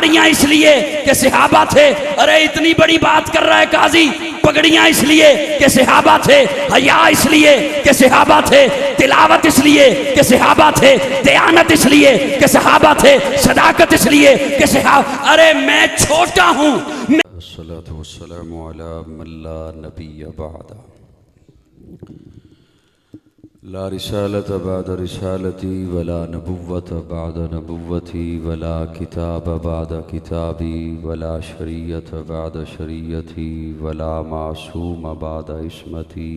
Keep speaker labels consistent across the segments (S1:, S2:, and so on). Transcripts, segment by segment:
S1: दाढ़ियां इसलिए कि सहाबा थे। अरे इतनी बड़ी बात कर रहा है काजी। पगड़ियां इसलिए कि सहाबा थे, हया इसलिए कि सहाबा थे, तिलावत इसलिए कि सहाबा थे, दयानत इसलिए कि सहाबा थे, सदाकत इसलिए कि सहाबा। अरे मैं छोटा हूं।
S2: अस्सलातु वस्सलामु अला मन ला नबिय्य बअदा ला रिसालत बअद रिसालती वला नबुव्वत बअद नबुव्वती वला किताब बअद किताबी वला शरीयत बअद शरीयती वला मासूम बअद इस्मती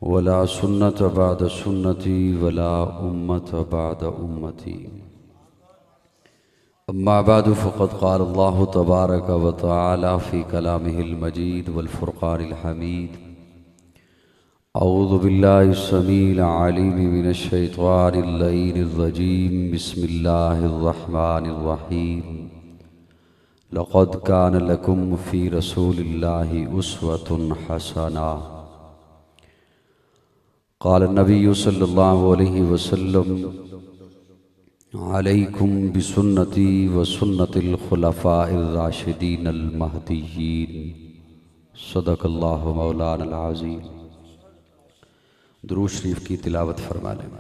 S2: वला सुन्नत बअद सुन्नती वला उम्मत बअद उम्मती। अम्मा बादु फ़क़द क़ाल अल्लाहु तबारक व तआला फ़ी कलामिहिल मजीद वल फ़ुरक़ानिल हमीद। अऊज़ु बिल्लाहिस समीइल अलीम मिनश शैतानिर लईनिर रजीम। बिस्मिल्लाहिर रहमानिर रहीम। लक़द कान लकुम फ़ी रसूलिल्लाहि उस्वतुन हसना। क़ाल नबिय्यु सल्लल्लाहु अलैहि वसल्लम अलैकुम बिसुन्नती व सुन्नतिल खुलफ़ाइर राशिदीनल महदिय्यीन। सदक़ल्लाहु मौलानल अज़ीम। दुरूद शरीफ की तिलावत फरमा लें।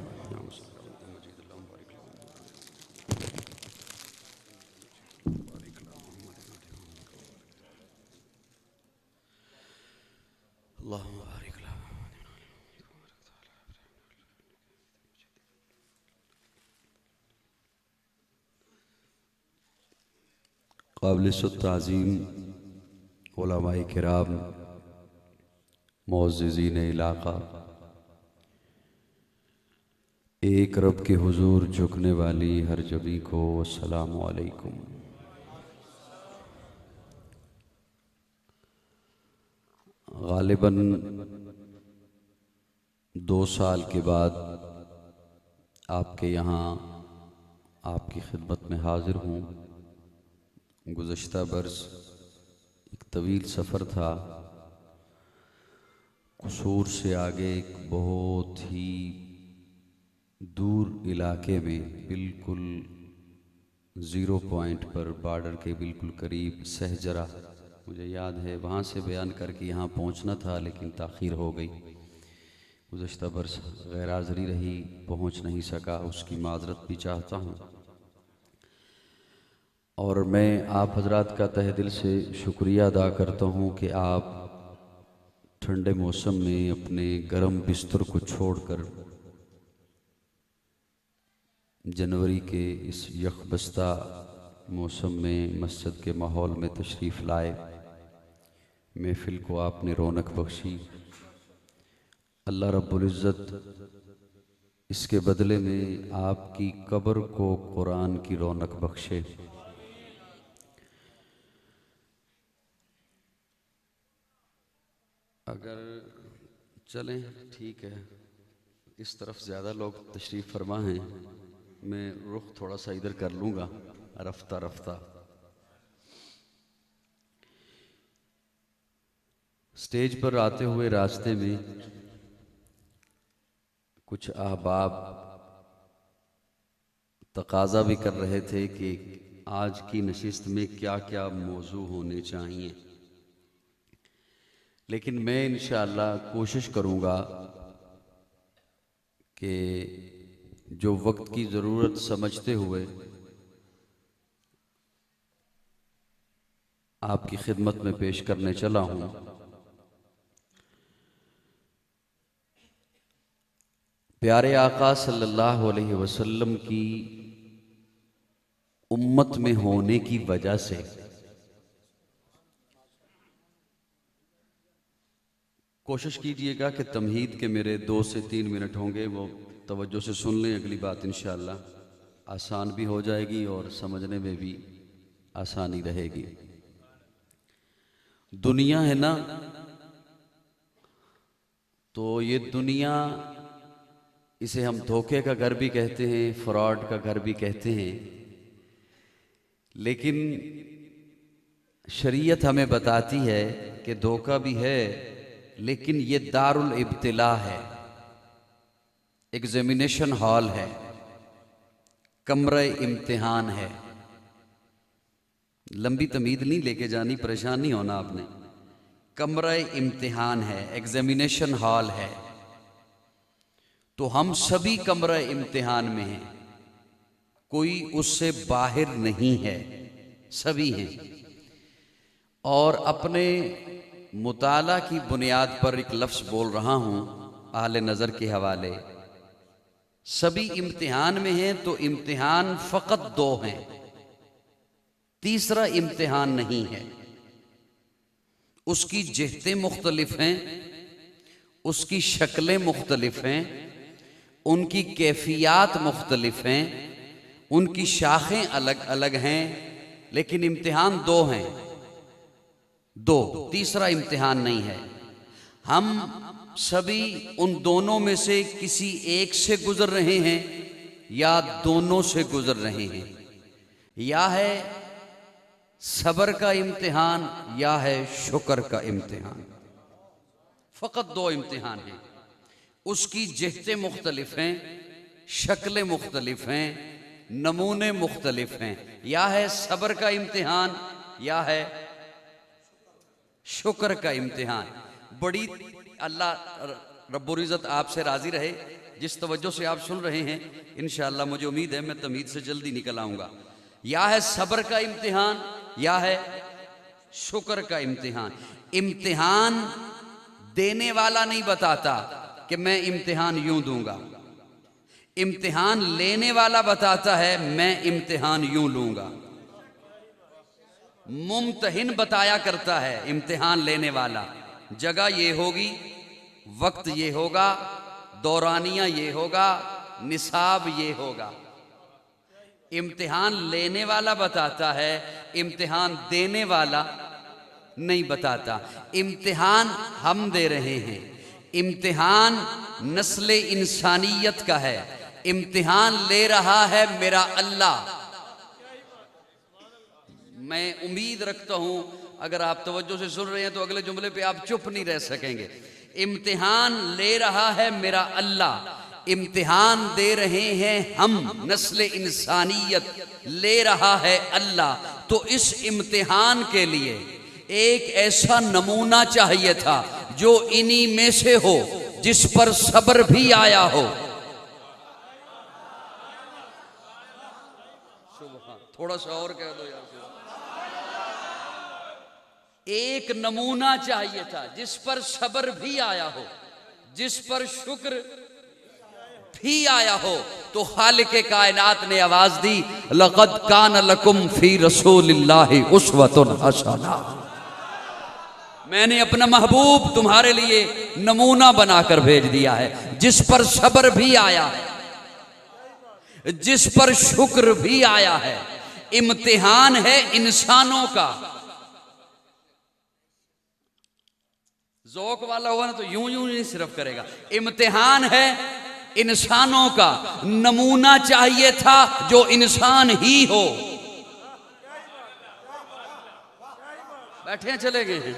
S2: क़ाबिल-ए-ताज़ीम उलमाए किराम, मुअज़्ज़िज़ीन इलाक़ा, एक रब के हुजूर झुकने वाली हर जबी को अस्सलामु अलैकुम। गालिबन 2 साल के बाद आपके यहाँ आपकी खिदमत में हाजिर हूँ। गुज़श्ता बरस एक तवील सफ़र था। कसूर से आगे एक बहुत ही दूर इलाके में, बिल्कुल 0 पॉइंट पर, बॉर्डर के बिल्कुल करीब सहजरा, मुझे याद है, वहाँ से बयान करके यहाँ पहुँचना था लेकिन ताख़ीर हो गई। गुज़श्ता बरस गैर हाज़िरी रही, पहुँच नहीं सका, उसकी माज़रत भी चाहता हूँ। और मैं आप हजरात का तहे दिल से शुक्रिया अदा करता हूँ कि आप ठंडे मौसम में अपने गर्म बिस्तर को छोड़कर जनवरी के इस यकबस्ता मौसम में मस्जिद के माहौल में तशरीफ़ लाए। महफिल को आपने रौनक बख्शी। अल्लाह रब्बुल इज़्ज़त इसके बदले में आपकी कब्र को कुरान की रौनक बख्शे। अगर चलें ठीक है, इस तरफ ज़्यादा लोग तशरीफ़ फरमा हैं, मैं रुख थोड़ा सा इधर कर लूँगा रफ्ता रफ्ता। स्टेज पर आते हुए रास्ते में कुछ अहबाब तकाज़ा भी कर रहे थे कि आज की नशिस्त में क्या क्या मौजू होने चाहिए, लेकिन मैं इंशाअल्लाह कोशिश करूँगा कि जो वक्त की ज़रूरत समझते हुए आपकी खिदमत में पेश करने चला हूँ। प्यारे आका सल्लल्लाहु अलैहि वसल्लम की उम्मत में होने की वजह से कोशिश कीजिएगा कि तमहीद के मेरे 2 से 3 मिनट होंगे, वो तवज्जो से सुन लें। अगली बात इंशाअल्लाह आसान भी हो जाएगी और समझने में भी आसानी रहेगी। दुनिया है ना, तो ये दुनिया, इसे हम धोखे का घर भी कहते हैं, फ्रॉड का घर भी कहते हैं, लेकिन शरीयत हमें बताती है कि धोखा भी है, लेकिन ये दारुल इब्तिला है, एग्जामिनेशन हॉल है, कमरे इम्तिहान है। लंबी तमीद नहीं लेके जानी, परेशान नहीं होना आपने। कमरा इम्तिहान है, एग्जामिनेशन हॉल है, तो हम सभी कमरा इम्तिहान में हैं, कोई उससे बाहर नहीं है, सभी हैं। और अपने मुताला की बुनियाद पर एक लफ्ज़ बोल रहा हूं आले नज़र के हवाले। सभी इम्तिहान में हैं, तो इम्तिहान फ़कत दो हैं, तीसरा इम्तिहान नहीं है। उसकी जिहतें मुख्तलिफ हैं, उसकी शक्लें मुख्तलिफ हैं, उनकी कैफियत मुख्तलिफ हैं, उनकी शाखें अलग अलग हैं, लेकिन इम्तिहान दो हैं, दो, तीसरा इम्तिहान नहीं है। हम सभी उन दोनों में से किसी एक से गुजर रहे हैं या दोनों से गुजर रहे हैं। या है सब्र का इम्तिहान या है शुक्र का इम्तिहान। फ़कत दो इम्तिहान हैं, उसकी जिहतें मुख्तलिफ हैं, शक्लें मुख्तलिफ हैं, नमूने मुख्तलिफ हैं। या है सब्र का इम्तिहान या है शुक्र का इम्तिहान। बड़ी अल्लाह रब्बुल इज़्ज़त आपसे राज़ी रहे, जिस तवज्जो से आप सुन रहे हैं इंशाअल्लाह मुझे उम्मीद है मैं तमीद से जल्दी निकल आऊँगा। या है सब्र का इम्तिहान या है शुक्र का इम्तिहान। इम्तिहान देने वाला नहीं बताता कि मैं इम्तिहान यूं दूंगा, इम्तिहान लेने वाला बताता है मैं इम्तिहान यूं लूंगा। मुम्तहिन बताया करता है इम्तिहान लेने वाला, जगह ये होगी, वक्त ये होगा, दौरानिया ये होगा, निसाब ये होगा। इम्तिहान लेने वाला बताता है, इम्तिहान देने वाला नहीं बताता। इम्तिहान हम दे रहे हैं, इम्तिहान नस्ल इंसानियत का है, इम्तिहान ले रहा है मेरा अल्लाह। मैं उम्मीद रखता हूं अगर आप तवज्जो से सुन रहे हैं तो अगले जुमले पे आप चुप नहीं रह सकेंगे। इम्तिहान ले रहा है मेरा अल्लाह, इम्तिहान दे रहे हैं हम, नस्ल इंसानियत ले रहा है अल्लाह। तो इस इम्तिहान के लिए एक ऐसा नमूना चाहिए था जो इन्हीं में से हो, जिस पर सब्र भी आया हो। थोड़ा सा और कह दो यार। एक नमूना चाहिए था जिस पर सब्र भी आया हो, जिस पर शुक्र भी आया हो। तो खालिक़े कायनात ने आवाज दी, लक़द कान लकुम फी रसूलिल्लाहि उस्वतुन हसना। मैंने अपना महबूब तुम्हारे लिए नमूना बनाकर भेज दिया है, जिस पर सब्र भी आया है, जिस पर शुक्र भी आया है। इम्तिहान है इंसानों का। ज़ौक़ वाला होगा ना तो यूं यूं नहीं सिर्फ करेगा। इम्तिहान है इंसानों का, नमूना चाहिए था जो इंसान ही हो। बैठे हैं, चले गए हैं।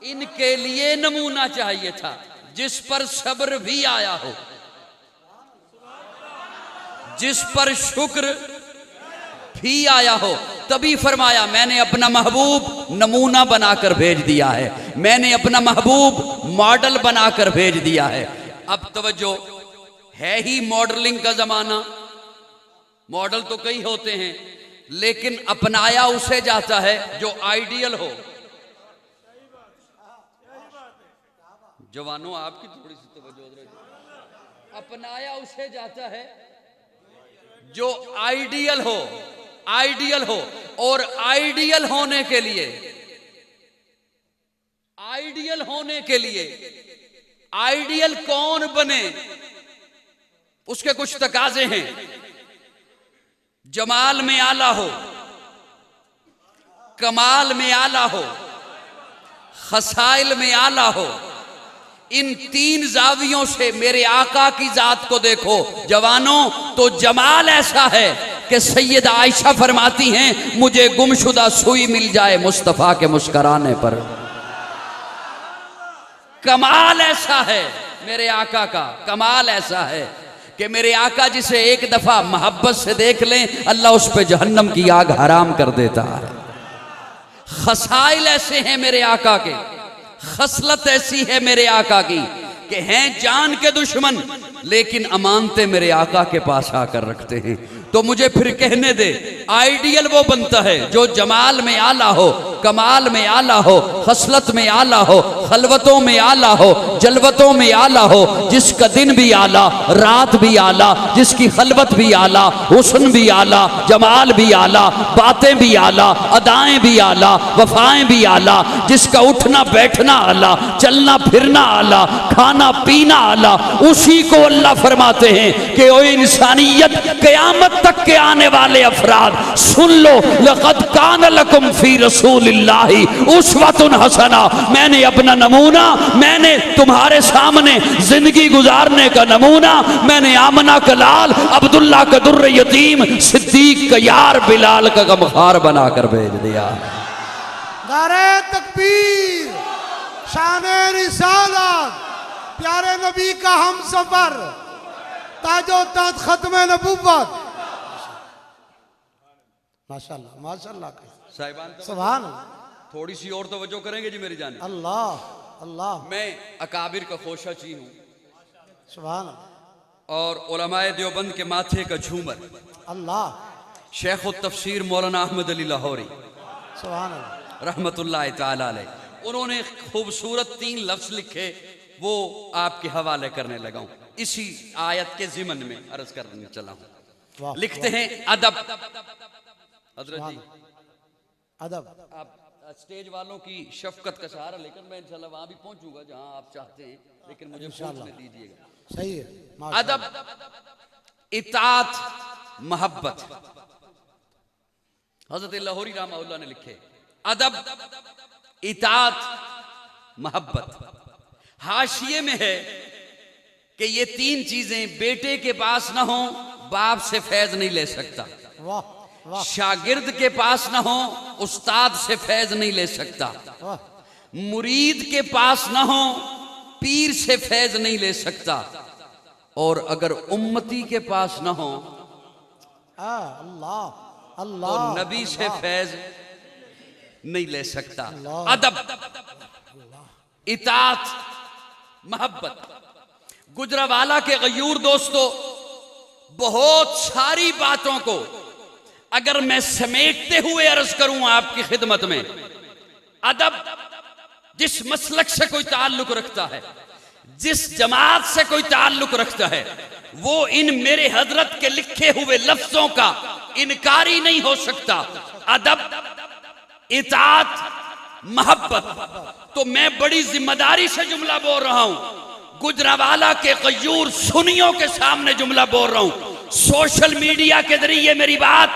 S2: इनके लिए नमूना चाहिए था जिस पर सब्र भी आया हो, जिस पर शुक्र भी आया हो। तभी फरमाया मैंने अपना महबूब नमूना बनाकर भेज दिया है, मैंने अपना महबूब मॉडल बनाकर भेज दिया है। अब तवज्जो, है ही मॉडलिंग का जमाना। मॉडल तो कई होते हैं, लेकिन अपनाया उसे जाता है जो आइडियल हो। जवानों आपकी थोड़ी सी तवज्जो। अपनाया उसे जाता है जो आइडियल हो, आइडियल हो। और आइडियल होने के लिए, आइडियल होने के लिए आइडियल कौन बने, उसके कुछ तकाजे हैं। जमाल में आला हो, कमाल में आला हो, खसाइल में आला हो। इन तीन जावियों से मेरे आका की जात को देखो जवानों, तो जमाल ऐसा है कि सैयदा आयशा फरमाती हैं मुझे गुमशुदा सुई मिल जाए मुस्तफा के मुस्कुराने पर। कमाल ऐसा है मेरे आका का, कमाल ऐसा है
S1: कि मेरे आका जिसे एक दफा मोहब्बत से देख लें अल्लाह उस पे जहन्नम की आग हराम कर देता है। खसाइल ऐसे हैं मेरे आका के, खसलत ऐसी है मेरे आका की कि हैं जान के दुश्मन लेकिन अमानतें मेरे आका के पास आकर रखते हैं। तो मुझे फिर कहने दे, आइडियल वो बनता है जो जमाल में आला हो, कमाल में आला हो, खसलत में आला हो, खलवतों में आला हो, जलवतों में आला हो, जिसका दिन भी आला, रात भी आला, जिसकी खलवत भी आला, हुस्न भी आला, जमाल भी आला, बातें भी आला, अदाएं भी आला, वफाएं भी आला, जिसका उठना बैठना आला, चलना फिरना आला, खाना पीना आला, उसी को अल्लाह फरमाते हैं कि ओ इंसानियत, क़यामत तक के आने वाले अफराद सुन लो, लक़द कान लकुम फी रसूलिल्लाहि उस्वतुन हसना। मैंने अपना नमूना, मैंने तुम्हारे सामने जिंदगी गुजारने का नमूना, मैंने आमना का लाल, अब्दुल्ला का दुर्र यतीम, सिद्दीक का यार, बिलाल का गमखार बनाकर भेज दिया।
S3: नारे तकबीर, शाने रिसालत, प्यारे नबी का हम सफर, ताजो ताज खत्म नबूवत। माशाल्लाह माशाल्लाह,
S1: साहिबान
S3: सुभान अल्लाह,
S1: थोड़ी सी और तवज्जो करेंगे जी मेरी जान।
S3: अल्लाह अल्लाह,
S1: मैं अकाबिर का खोशाची हूँ
S3: सुभान अल्लाह,
S1: और उलमाए देवबंद के माथे का झूमर,
S3: अल्लाह
S1: शेख तफसीर मौलाना अहमद अली लाहौरी
S3: सुभान अल्लाह,
S1: रहमतुल्लाह ताला अलैह, उन्होंने खूबसूरत 3 लफ्ज लिखे, वो आपके हवाले करने लगा हूँ। इसी आयत के ज़िमन में अर्ज करने चला हूँ। लिखते हैं अदब। हजरत जी
S3: अदब,
S1: आप स्टेज वालों की शफकत का सहारा लेकर मैं इंशाल्लाह वहां भी पहुंचूंगा जहां आप चाहते हैं, लेकिन मुझे पहुंचने दीजिएगा।
S3: सही है,
S1: अदब, इताअत, मोहब्बत। हजरत लाहौरी रहमतुल्लाह ने लिखे अदब, इताअत, मोहब्बत। हाशिए में है कि ये 3 चीजें बेटे के पास ना हो बाप से फैज नहीं ले सकता,
S3: वाह वाह
S1: शागिर्द के पास ना हो उस्ताद से फैज नहीं ले सकता,
S3: वाह,
S1: मुरीद के पास ना हो पीर से फैज नहीं ले सकता, और अगर उम्मती के पास ना हो
S3: अल्लाह
S1: तो
S3: अल्लाह,
S1: नबी से फैज नहीं ले सकता।
S3: अल्लाह।
S1: अदब, इताअत, मोहब्बत। गुजरावाला के गयूर दोस्तों, बहुत सारी बातों को अगर मैं समेटते हुए अर्ज करूं आपकी खिदमत में, अदब जिस मसलक से कोई ताल्लुक रखता है, जिस जमात से कोई ताल्लुक रखता है, वो इन मेरे हजरत के लिखे हुए लफ्जों का इनकारी नहीं हो सकता। अदब, इताअत, मोहब्बत। तो मैं बड़ी जिम्मेदारी से जुमला बोल रहा हूं, गुजरावाला के गयूर सुन्नियों के सामने जुमला बोल रहा हूं। सोशल मीडिया के जरिए मेरी बात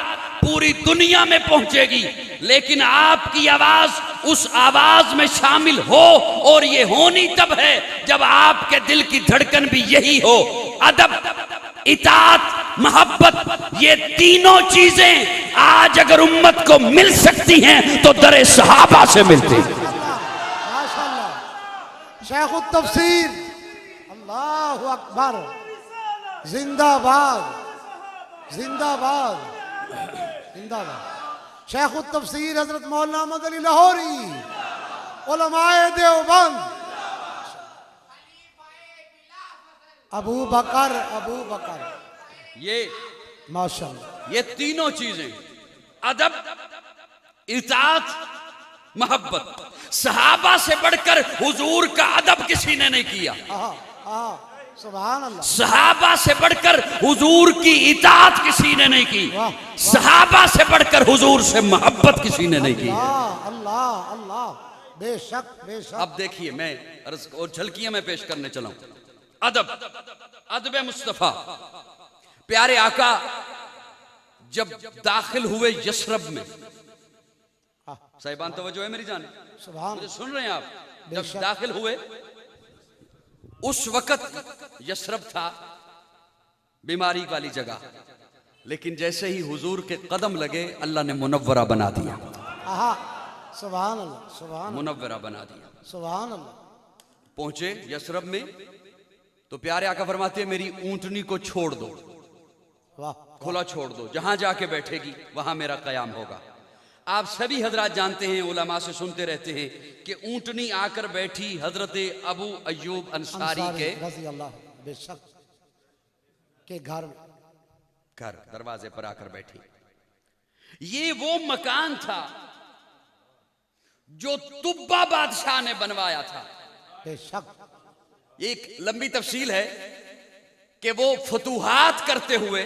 S1: पूरी दुनिया में पहुंचेगी, लेकिन आपकी आवाज उस आवाज में शामिल हो, और ये होनी तब है जब आपके दिल की धड़कन भी यही हो। अदब, इताअत, मोहब्बत, ये तीनों चीजें आज अगर उम्मत को मिल सकती हैं तो दरे सहाबा से मिलती हैं।
S3: माशाल्लाह, शेख तफसीर, अल्लाहु अकबर, जिंदाबाद जिंदाबाद जिंदाबाद। शेख तफसीर हजरत मौलाना अहमद अली लाहौरी, उलमाए देवबंद, अबू बकर,
S1: ये
S3: माशाल्लाह,
S1: ये तीनों चीजें, अदब, इताअत, मोहब्बत, सहाबा से बढ़कर हुजूर का अदब किसी ने नहीं किया,
S3: सुभान अल्लाह,
S1: सहाबा से बढ़कर हुजूर की इताअत किसी ने नहीं की, सहाबा से बढ़कर हुजूर से मोहब्बत किसी ने नहीं की।
S3: अल्लाह अल्लाह, बेशक बेशक।
S1: अब देखिए, मैं अर्ज और झलकियां मैं पेश करने चला हूं। अदब, अदब मुस्तफा। प्यारे आका जब दाखिल हुए यशरब में, साहिबान तवज्जो है मेरी जान,
S3: सुभान,
S1: मुझे सुन रहे हैं आप? जब दाखिल हुए उस वक्त यशरब था बीमारी वाली जगह, लेकिन जैसे ही हुजूर के कदम लगे अल्लाह ने मुनव्वरा बना दिया,
S3: सुभान अल्लाह, सुभान,
S1: मुनव्वरा बना दिया।
S3: सुभान अल्लाह।
S1: पहुंचे यशरब में
S2: तो प्यारे आका फरमाते हैं मेरी ऊंटनी को छोड़ दो,
S3: वाह
S2: खुला छोड़ दो, जहां जाके बैठेगी वहां मेरा कयाम होगा। आप सभी हजरात जानते हैं, उलमा से सुनते रहते हैं कि ऊंटनी आकर बैठी हजरत अबू अय्यूब अंसारी के
S3: रज़ी अल्लाह बेशक के घर में।
S2: घर दरवाजे पर आकर बैठी। ये वो मकान था जो तुब्बा बादशाह ने बनवाया था।
S3: बेशक
S2: एक लंबी तफसील है कि वो फतूहात करते हुए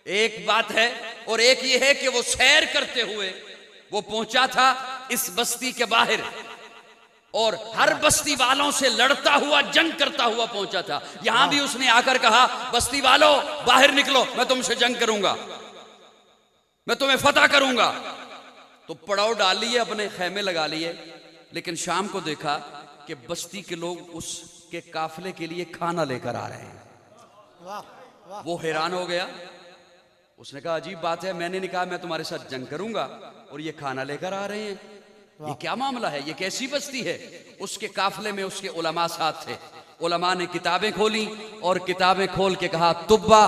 S2: एक बात है, और एक ये है कि वो सैर करते हुए वो पहुंचा था इस बस्ती के बाहर, और हर बस्ती वालों से लड़ता हुआ, जंग करता हुआ पहुंचा था। यहां भी उसने आकर कहा, बस्ती वालों बाहर निकलो, मैं तुमसे जंग करूंगा, मैं तुम्हें फतह करूंगा। तो पड़ाव डाल लिए, अपने खैमे लगा लिए। लेकिन शाम को देखा कि बस्ती के लोग उसके काफिले के लिए खाना लेकर आ रहे हैं।
S3: वाह वाह
S2: वो हैरान हो गया। उसने कहा अजीब बात है, मैंने नहीं कहा मैं तुम्हारे साथ जंग करूंगा और ये खाना लेकर आ रहे हैं, ये क्या मामला है, ये कैसी बस्ती है। उसके काफिले में उसके उलमा साथ थे। उलमा ने किताबें खोली और किताबें खोल के कहा, तुब्बा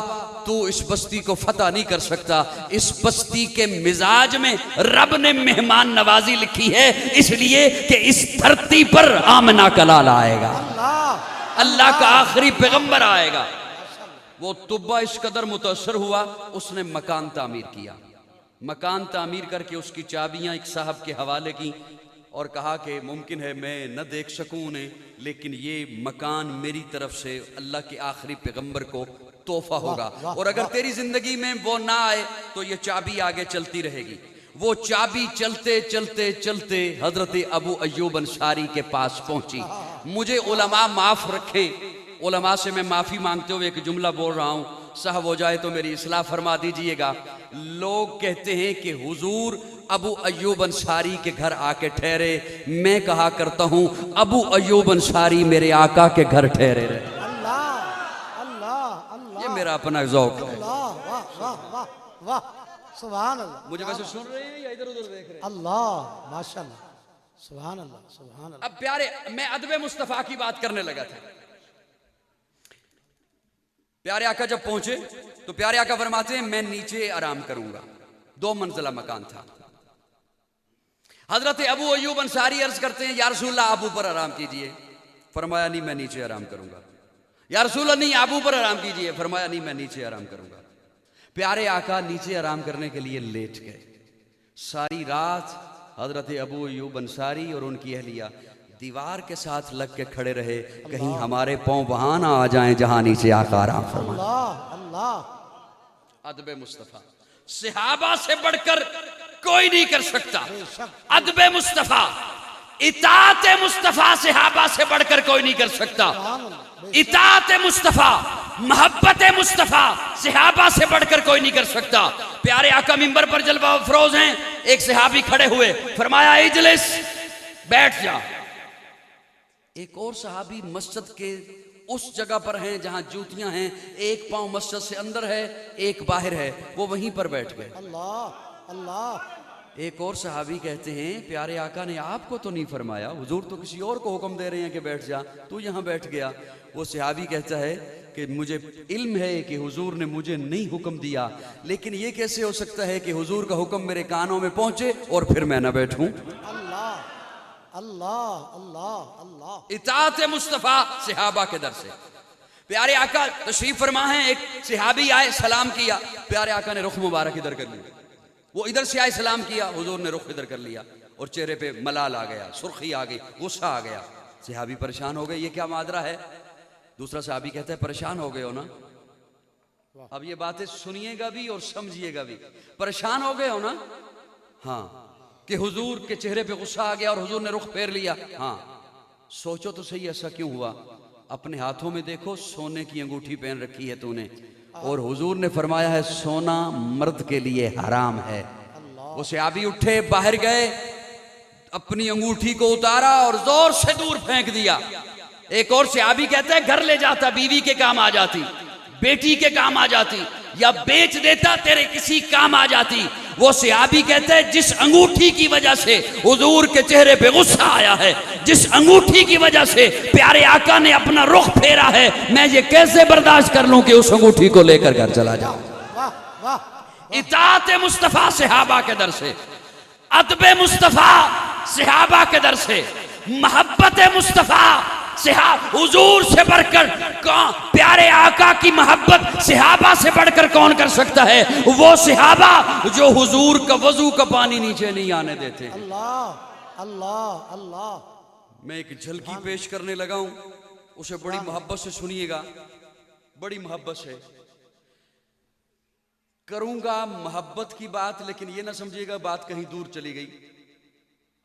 S2: तू इस बस्ती को फतह नहीं कर सकता, इस बस्ती के मिजाज में रब ने मेहमान नवाजी लिखी है, इसलिए कि इस धरती पर आमना का लाला आएगा,
S3: अल्लाह
S2: अल्लाह का आखिरी पैगंबर आएगा। वो तुब्बा इस कदर मुतासर हुआ, उसने मकान तामीर किया। मकान तामीर करके उसकी चाबियां एक साहब के हवाले की और कहा कि मुमकिन है मैं न देख सकूं उन्हें, लेकिन ये मकान मेरी तरफ से अल्लाह के आखिरी पैगंबर को तोहफा होगा, और अगर तेरी जिंदगी में वो ना आए तो ये चाबी आगे चलती रहेगी। वो चाबी चलते चलते चलते हजरत अबू अय्यूब अंसारी के पास पहुंची। मुझे उलमा माफ रखे, उलमा से मैं माफी मांगते हुए एक जुमला बोल रहा हूं, साहब हो जाए तो मेरी इस्लाह फरमा दीजिएगा। लोग कहते हैं कि हुजूर अबू अय्यूब अंसारी के घर आके ठहरे, मैं कहा करता हूं अबू अय्यूब अंसारी मेरे आका के घर ठहरे रहे।
S3: अल्लाह अल्लाह अल्लाह
S2: ये मेरा अपना ज़ौक़ है।
S3: अल्लाह वाह वाह वाह वाह सुभान अल्लाह।
S2: मुझे वैसे सुन रहे हैं या इधर उधर देख रहे हैं?
S3: अल्लाह माशाल्लाह सुभान अल्लाह सुभान अल्लाह।
S2: अब प्यारे, मैं अदब मुस्तफ़ा की बात करने लगा था। प्यारे आका जब पहुंचे तो प्यारे आका फरमाते हैं मैं नीचे आराम करूंगा। 2 मंजिला मकान था। हजरत अबू अय्यूब अंसारी अर्ज करते हैं या रसूलल्लाह आप ऊपर आराम कीजिए। फरमाया नहीं मैं नीचे आराम करूंगा। या रसूलल्लाह नहीं आप ऊपर आराम कीजिए। फरमाया नहीं मैं नीचे आराम करूंगा। प्यारे आका नीचे आराम करने के लिए लेट गए। सारी रात हजरत अबू अय्यूब अंसारी और उनकी अहलिया दीवार के साथ लग के खड़े रहे, कहीं हमारे पांव वहां ना आ जाएं जहां नीचे आका आराम फरमाए।
S3: अल्लाह अल्लाह
S2: अदब मुस्तफा सहाबा से बढ़कर कोई नहीं कर सकता। अदब मुस्तफा, इताअत मुस्तफा सहाबा से बढ़कर कोई नहीं कर सकता। इताअत मुस्तफा, मोहब्बत मुस्तफा सहाबा से बढ़कर कोई नहीं कर सकता। प्यारे आका मिंबर पर जलवा अफरोज हैं। एक सहाबी खड़े हुए, फरमाया इजलिस, बैठ जा। एक और सहाबी मस्जिद के उस जगह पर हैं जहां जूतियां हैं, एक पांव मस्जिद से अंदर है एक बाहर है, वो वहीं पर बैठ गए।
S3: अल्लाह अल्लाह।
S2: एक और सहाबी कहते हैं प्यारे आका ने आपको तो नहीं फरमाया, हुजूर तो किसी और को हुक्म दे रहे हैं कि बैठ जा, तू यहाँ बैठ गया। वो सहाबी कहता है कि मुझे इल्म है कि हुजूर ने मुझे नहीं हुक्म दिया, लेकिन ये कैसे हो सकता है कि हुजूर का हुक्म मेरे कानों में पहुंचे और फिर मैं ना बैठूं।
S3: अल्लाह अल्लाह अल्लाह अल्लाह।
S2: इताअत मुस्तफा सहाबा के दर से। प्यारे आका तशरीफ फरमा है, एक सहाबी आए, सलाम किया, प्यारे आका ने रुख मुबारक इधर कर लिया। वो इधर से आए, सलाम किया, हुजूर ने रुख इधर कर लिया और चेहरे पे मलाल आ गया, सुर्खी आ गई, गुस्सा आ गया। सहाबी परेशान हो गए, ये क्या माजरा है। दूसरा सहाबी कहता है परेशान हो गए हो ना। अब ये बातें सुनिएगा भी और समझिएगा भी। परेशान हो गए हो ना, हाँ, कि हुजूर के चेहरे पे गुस्सा आ गया और हुजूर ने रुख फेर लिया। हाँ, सोचो तो सही ऐसा क्यों हुआ। अपने हाथों में देखो, सोने की अंगूठी पहन रखी है तूने, और हुजूर ने फरमाया है सोना मर्द के लिए हराम है। वो सहाबी उठे, बाहर गए, अपनी अंगूठी को उतारा और जोर से दूर फेंक दिया। एक और सहाबी कहते हैं घर ले जाता, बीवी के काम आ जाती, बेटी के काम आ जाती,
S1: या बेच देता तेरे किसी काम आ जाती। वो सहाबी कहते हैं जिस अंगूठी की वजह से हुजूर के चेहरे पे गुस्सा आया है, जिस अंगूठी की वजह से प्यारे आका ने अपना रुख फेरा है, मैं ये कैसे बर्दाश्त कर लूं कि उस अंगूठी को लेकर घर चला जाऊं।
S3: वाह वाह।
S1: इताअत मुस्तफा सहाबा के दर से, अदब मुस्तफा सहाबा के दर से, मोहब्बत मुस्तफा हुजूर से बढ़कर कौन, प्यारे आका की मोहब्बत सहाबा से बढ़कर कौन कर सकता है? वो सहाबा जो हुजूर का वजू का पानी नीचे नहीं आने देते।
S3: अल्लाह अल्लाह अल्लाह।
S2: मैं एक झलकी पेश करने लगा हूं, उसे बड़ी मोहब्बत से सुनिएगा, बड़ी मोहब्बत से करूंगा मोहब्बत की बात, लेकिन ये ना समझिएगा बात कहीं दूर चली गई।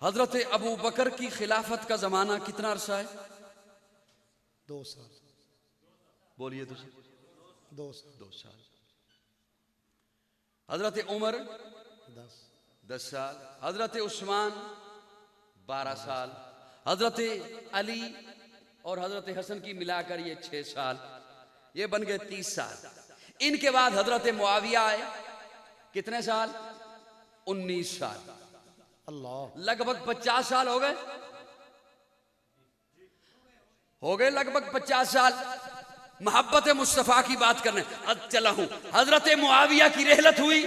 S2: हजरत अबू बकर की खिलाफत का जमाना कितना अरसा है?
S3: 2 साल।
S2: बोलिए तो
S3: 2 साल।
S2: 2 साल। हजरत उमर 10 साल, हजरत उस्मान 12 साल, हजरत अली और हजरत हसन की मिलाकर ये 6 साल, ये बन गए 30 साल। इनके बाद हजरत मुआविया आए, कितने साल? 19 साल।
S3: अल्लाह।
S2: लगभग 50 साल हो गए, लगभग 50 साल। मोहब्बत मुस्तफा की बात करने चला हूं। हजरत मुआविया की रहलत हुई,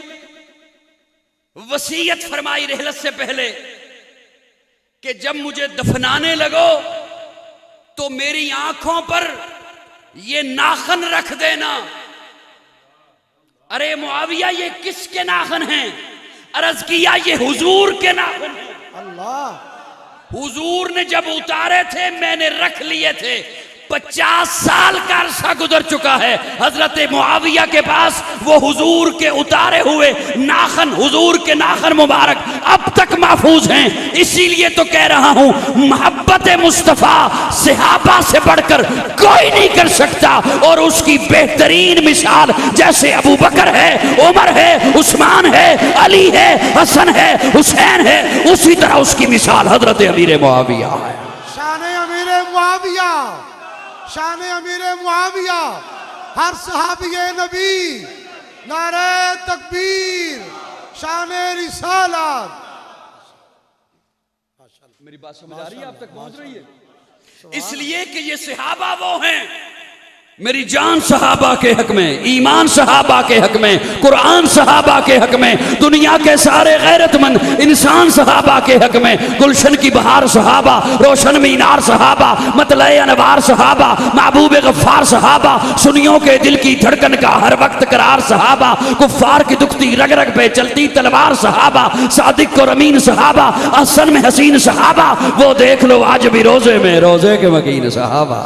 S2: वसीयत फरमाई रहलत से पहले कि जब मुझे दफनाने लगो तो मेरी आंखों पर ये नाखन रख देना। अरे मुआविया ये किसके नाखन हैं? अर्ज किया ये हुजूर के नाखन हैं।
S3: अल्लाह।
S1: हुजूर ने जब उतारे थे मैंने रख लिए थे। 50 साल का अरसा गुजर चुका है। हजरत मुआविया के पास वो हुजूर के उतारे हुए नाखन, हुजूर के नाखन मुबारक अब तक महफूज हैं। इसीलिए तो कह रहा हूं मोहब्बत मुस्तफा सहाबा से बढ़कर कोई नहीं कर सकता। और उसकी बेहतरीन मिसाल जैसे अबू बकर है, उमर है, उस्मान है, अली है, हसन है, हुसैन है, उसी तरह उसकी मिसाल हजरत अमीर मुआविया है।
S3: शान अमीर मुआविया, शान अमीर मुआविया। हर सहाबी नबी नारे तकबीर, शान रिसालत।
S2: मेरी बात समझ आ रही है? आप तक पहुंच रही है?
S1: इसलिए कि ये सहाबा वो हैं, मेरी जान सहाबा के हक में, ईमान सहाबा के हक में, कुरान सहाबा के हक में, दुनिया के सारे गैरतमंद इंसान सहाबा के हक में। गुलशन की बहार सहाबा, रोशन मीनार सहाबा, मतलए अनवार सहाबा, महबूब गफ्फार सहाबा, सुनियों के दिल की धड़कन का हर वक्त करार सहाबा, कुफ्फार की दुखती रग रग पे चलती तलवार सहाबा, सादिक और अमीन सहाबा, अहसन में हसीन सहाबा, वो देख लो आज भी रोजे में रोजे के मकीन सहाबा।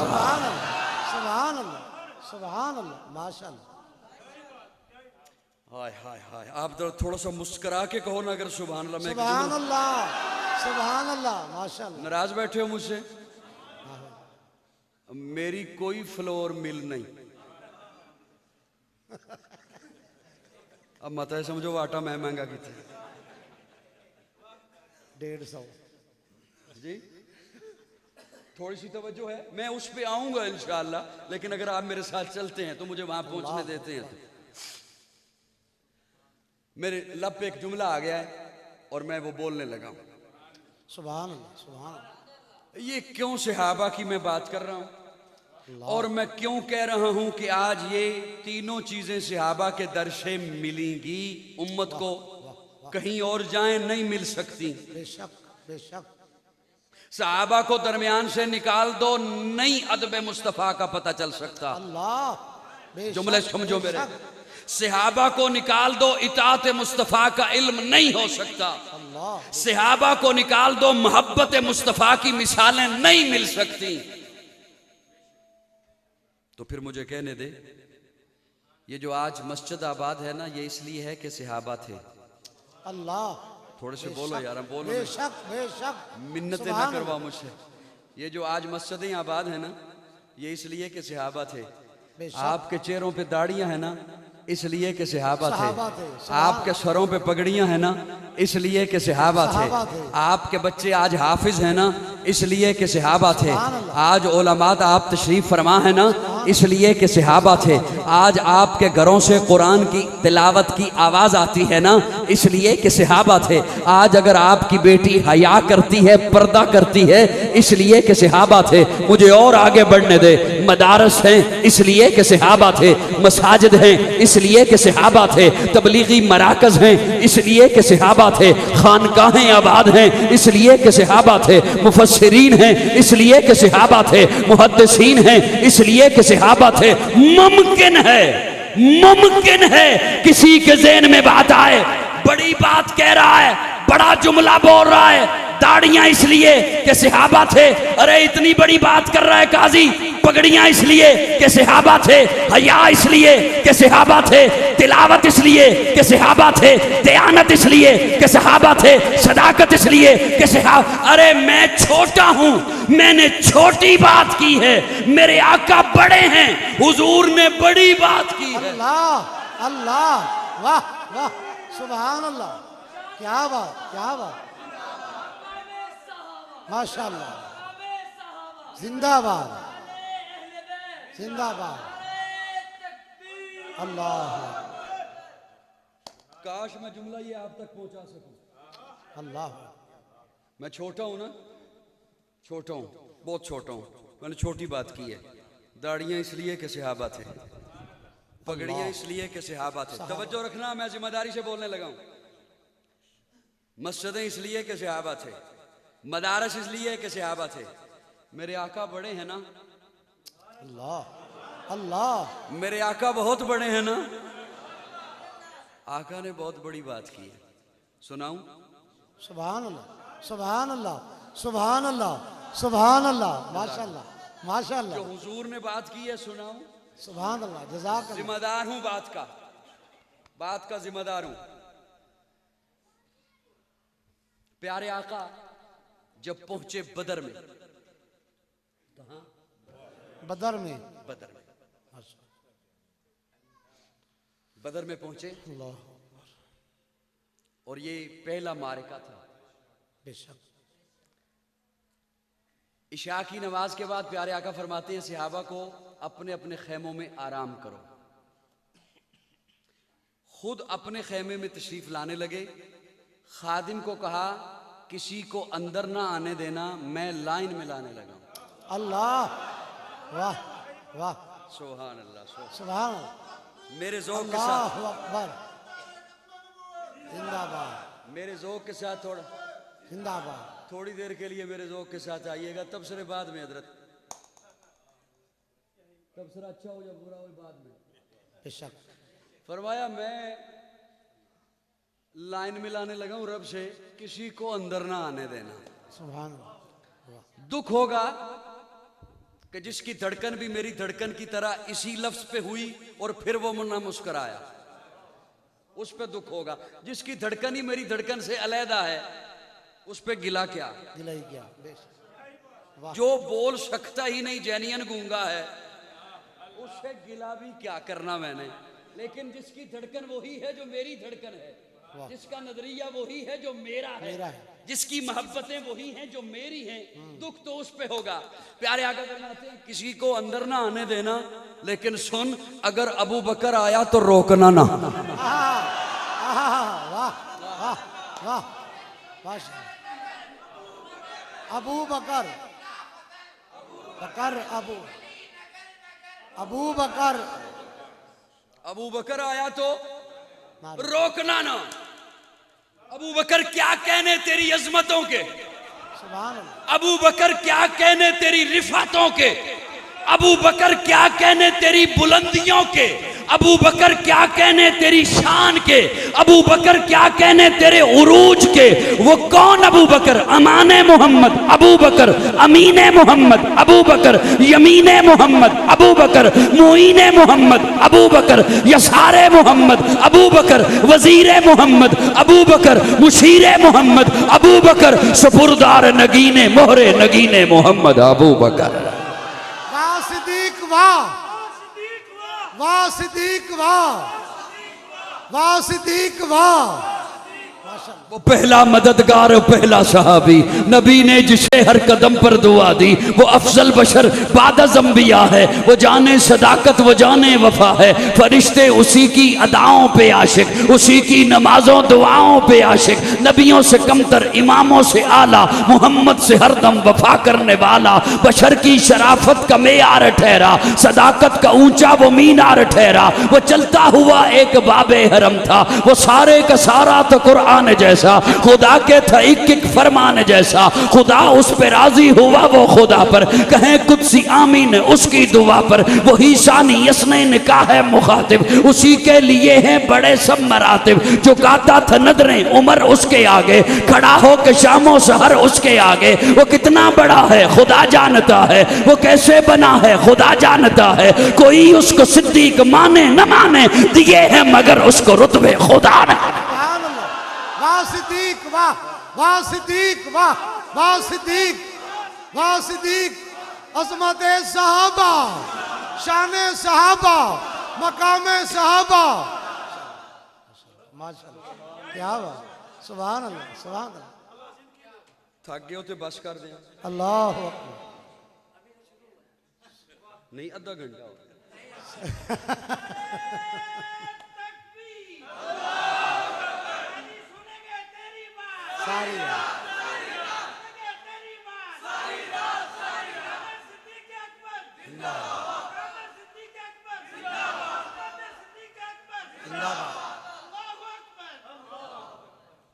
S2: हाय हाय हाय। आप थोड़ा सा मुस्कुरा के कहो ना अगर सुभान अल्लाह।
S3: सुभान अल्लाह, सुभान अल्लाह, माशाअल्लाह।
S2: नाराज बैठे हो मुझसे? मेरी कोई फ्लोर मिल नहीं। अब मत है समझो आटा मैं महंगा कितना
S3: 150
S2: जी। थोड़ी सी तवज्जो है, मैं उस पे आऊंगा इंशाअल्लाह, लेकिन अगर आप मेरे साथ चलते हैं तो मुझे वहां पहुंचने देते हैं तो। मेरे लब पे एक जुमला आ गया है और मैं वो बोलने लगा हूं।
S3: सुभान अल्लाह, सुभान अल्लाह।
S2: ये क्यों सहाबा की मैं बात कर रहा हूं और मैं क्यों कह रहा हूं कि आज ये तीनों चीजें सहाबा के दर से मिलेंगी उम्मत को, कहीं और जाएं नहीं मिल सकती।
S3: बेशक बेशक।
S2: सहाबा को दरमियान से निकाल दो, नहीं अदब मुस्तफा का पता चल सकता।
S3: अल्लाह।
S2: जुमले समझो मेरे। सहाबा को निकाल दो, इताअत मुस्तफा का इल्म नहीं हो सकता। सहाबा को निकाल दो, मोहब्बत मुस्तफा की मिसालें नहीं मिल सकती। तो फिर मुझे कहने दे, ये जो आज मस्जिद आबाद है ना, ये इसलिए है कि सहाबा थे।
S3: अल्लाह।
S2: थोड़े से बोलो यार, हम बोलो।
S3: बेशक बेशक।
S2: मिन्नतें न करवा मुझसे। ये जो आज मस्जिदें आबाद है ना, ये इसलिए कि सहाबा थे। आपके चेहरों पे दाढ़ियां है ना, इसलिए कि सहाबा थे। आपके सरों पे पगड़ियां है ना, इसलिए कि सहाबा थे। आपके बच्चे आज हाफिज हैं ना, इसलिए कि सहाबा थे। आज उलमात आप तशरीफ़ फरमा है ना, इसलिए कि सहाबा थे। आज आपके घरों से कुरान की तिलावत की आवाज़ आती है ना, इसलिए कि सहाबा थे। आज अगर आपकी बेटी हया करती है, पर्दा करती है, इसलिए कि सहाबा थे। मुझे और आगे बढ़ने दे। मदारस हैं इसलिए कि सहाबा थे, मसाजिद हैं इसलिए कि सहाबा थे, तबलीगी मराकज़ हैं इसलिए कि सहाबा थे, खानकाहें आबाद हैं इसलिए कि सहाबा थे, मुफस्सिरीन हैं इसलिए कि सहाबा थे, मुहद्दिसीन हैं इसलिए कि सहाबा थे। मुमकिन है किसी के ज़हन में बात आए, बड़ी बात कह रहा है, बड़ा जुमला बोल रहा है, दाढ़ियां इसलिए कि सहाबा थे। अरे इतनी बड़ी बात कर रहा है काजी, पगड़ियां इसलिए कि सहाबा थे, हया इसलिए कि सहाबा थे, तिलावत इसलिए कि सहाबा थे, दयानत इसलिए कि सहाबा थे, सदाकत इसलिए कि सहाबा। अरे मैं छोटा हूं, मैंने छोटी बात की है, मेरे आका बड़े हैं, हुजूर ने बड़ी बात की है।
S3: अल्लाह अल्लाह, वाह वाह, सुभान अल्लाह, क्या बात, क्या बात, माशाअल्लाह, जिंदाबाद जिंदाबाद, अल्लाह।
S2: काश मैं जुमला ये आप तक पहुंचा सकूं।
S3: अल्लाह,
S2: मैं छोटा हूं ना, छोटा हूं, बहुत छोटा हूं, मैंने छोटी बात की है। दाढ़ियां इसलिए कि सहाबा थे, पगड़ियां इसलिए कि सहाबा थे। तवज्जो रखना, मैं जिम्मेदारी से बोलने लगा हूं। मस्जिदें इसलिए कि सहाबा थे, मदारस इसलिए कि सहाबा थे। मेरे आका बड़े हैं ना,
S3: अल्लाह अल्लाह,
S2: मेरे आका बहुत बड़े हैं ना। आका ने बहुत बड़ी बात की है, सुनाऊं?
S3: सुभान अल्लाह सुभान अल्लाह सुभान अल्लाह सुभान अल्लाह, माशाअल्लाह माशाअल्लाह,
S2: जो हुजूर ने बात की है सुनाऊं?
S3: सुभान अल्लाह, जज़ाक अल्लाह।
S2: जिम्मेदार हूं बात का जिम्मेदार हूं। प्यारे आका जब पहुंचे बदर में,
S3: बदर में,
S2: बदर में पहुंचे,
S3: अल्लाह,
S2: और ये पहला मारिका था।
S3: बेशक।
S2: इशा की नमाज के बाद प्यारे आका फरमाते हैं सहाबा को अपने अपने खेमों में आराम करो। खुद अपने खेमे में तशरीफ लाने लगे। खादिम को कहा किसी को अंदर ना आने देना, मैं लाइन में लाने लगा।
S3: अल्लाह, वाह वाह,
S2: सुभान अल्लाह,
S3: सुभान अल्लाह,
S2: मेरे ज़ौक़ के साथ,
S3: अल्लाहु अकबर, जिंदाबाद,
S2: मेरे ज़ौक़ के साथ
S3: जिंदाबाद।
S2: थोड़ी देर के लिए मेरे ज़ौक़ के साथ आइएगा। तबसरे बाद में हजरत, तबसरा अच्छा हो या बुरा हो बाद में।
S3: बेशक।
S2: फरमाया मैं लाइन में लाने लगा हूं रब से, किसी को अंदर ना आने देना।
S3: सुभान अल्लाह।
S2: दुख होगा कि जिसकी धड़कन भी मेरी धड़कन की तरह इसी लफ्ज पे हुई और फिर वो मुन्ना मुस्कुराया, उस पे दुख होगा। जिसकी धड़कन ही मेरी धड़कन से अलहदा है, उस पे गिला क्या,
S3: गिलाई क्या।
S2: जो बोल सकता ही नहीं, जैनियन गूंगा है, उससे गिला भी क्या करना मैंने। लेकिन जिसकी धड़कन वही है जो मेरी धड़कन है, जिसका नजरिया वही है जो मेरा है, जिसकी मोहब्बतें वही हैं जो मेरी हैं, दुख तो उस पे होगा। प्यारे आका फरमाते हैं किसी को अंदर ना आने देना, लेकिन सुन, अगर अबू बकर आया तो रोकना ना।
S3: वाह वाह वाह, माशाअल्लाह। अबू बकर, बकर अबू बकर,
S2: अबू बकर आया तो रोकना ना। अबू बकर क्या कहने तेरी अजमतों के,
S3: सुभान अल्लाह।
S2: अबू बकर क्या कहने तेरी रिफातों के, अबू बकर क्या कहने तेरी बुलंदियों के, अबू बकर क्या कहने तेरी शान के, अबू बकर क्या कहने तेरे उरूज के। वो कौन अबू बकर? अमाने मोहम्मद अबू बकर, अमीने मोहम्मद अबू बकर, यमीने मोहम्मद अबू बकर, मुईने मोहम्मद अबू बकर, यसारे मोहम्मद अबू बकर, वजीरे मोहम्मद अबू बकर, मुशीरे मोहम्मद अबू बकर, सपुरदार नगीने मोहरे नगीने मोहम्मद अबू बकर।
S3: वाह सिद्दीक वाह, वाह सिद्दीक वाह, वाह सिद्दीक वाह, माशाल्लाह।
S1: वो पहला मददगार और पहला सहाबी, नबी ने जिसे हर कदम पर दुआ दी, वो अफजल बशर बादज़ अंबिया है। वो जाने सदाकत, वो जाने वफा है। फरिश्ते उसी की अदाओं पे आशिक, उसी की नमाजों दुआओं पे आशिक। नबियों से कमतर, इमामों से आला, मोहम्मद से हरदम वफा करने वाला। बशर की शराफत का मेयार ठहरा, सदाकत का ऊंचा वो मीनार ठहरा। वो चलता हुआ एक बाबे हरम था, वो सारे का सारा तो कुरान जैसा। खुदा के था एक एक फरमान जैसा। खुदा उस पे राजी हुआ वो खुदा पर, कहें कुदसी आमीन उसकी दुआ पर। वही शानी यसने निकाह है मुखातिब, उसी के लिए हैं बड़े सब मरातिब। जो गाता था नदरें उमर उसके आगे, खड़ा हो के शामों सहर उसके आगे। वो कितना बड़ा है खुदा जानता है, वो कैसे बना है खुदा जानता है। कोई उसको सिद्दीक माने न माने, दिए हैं मगर उसको रुतबे खुदा ने।
S3: सुभान अल्लाह। वाह सिद्दीक वाह, वाह सिद्दीक वाह, वाह सिद्दीक, वाह सिद्दीक। अज़मत सहाबा, शान सहाबा, मकाम सहाबा। माशाल्लाह, क्या बात। सुभान अल्लाह, सुभान अल्लाह।
S2: थक गए हो तो बस कर दें,
S3: अल्लाह अकबर।
S2: नहीं आधा घंटा हो।
S3: सारी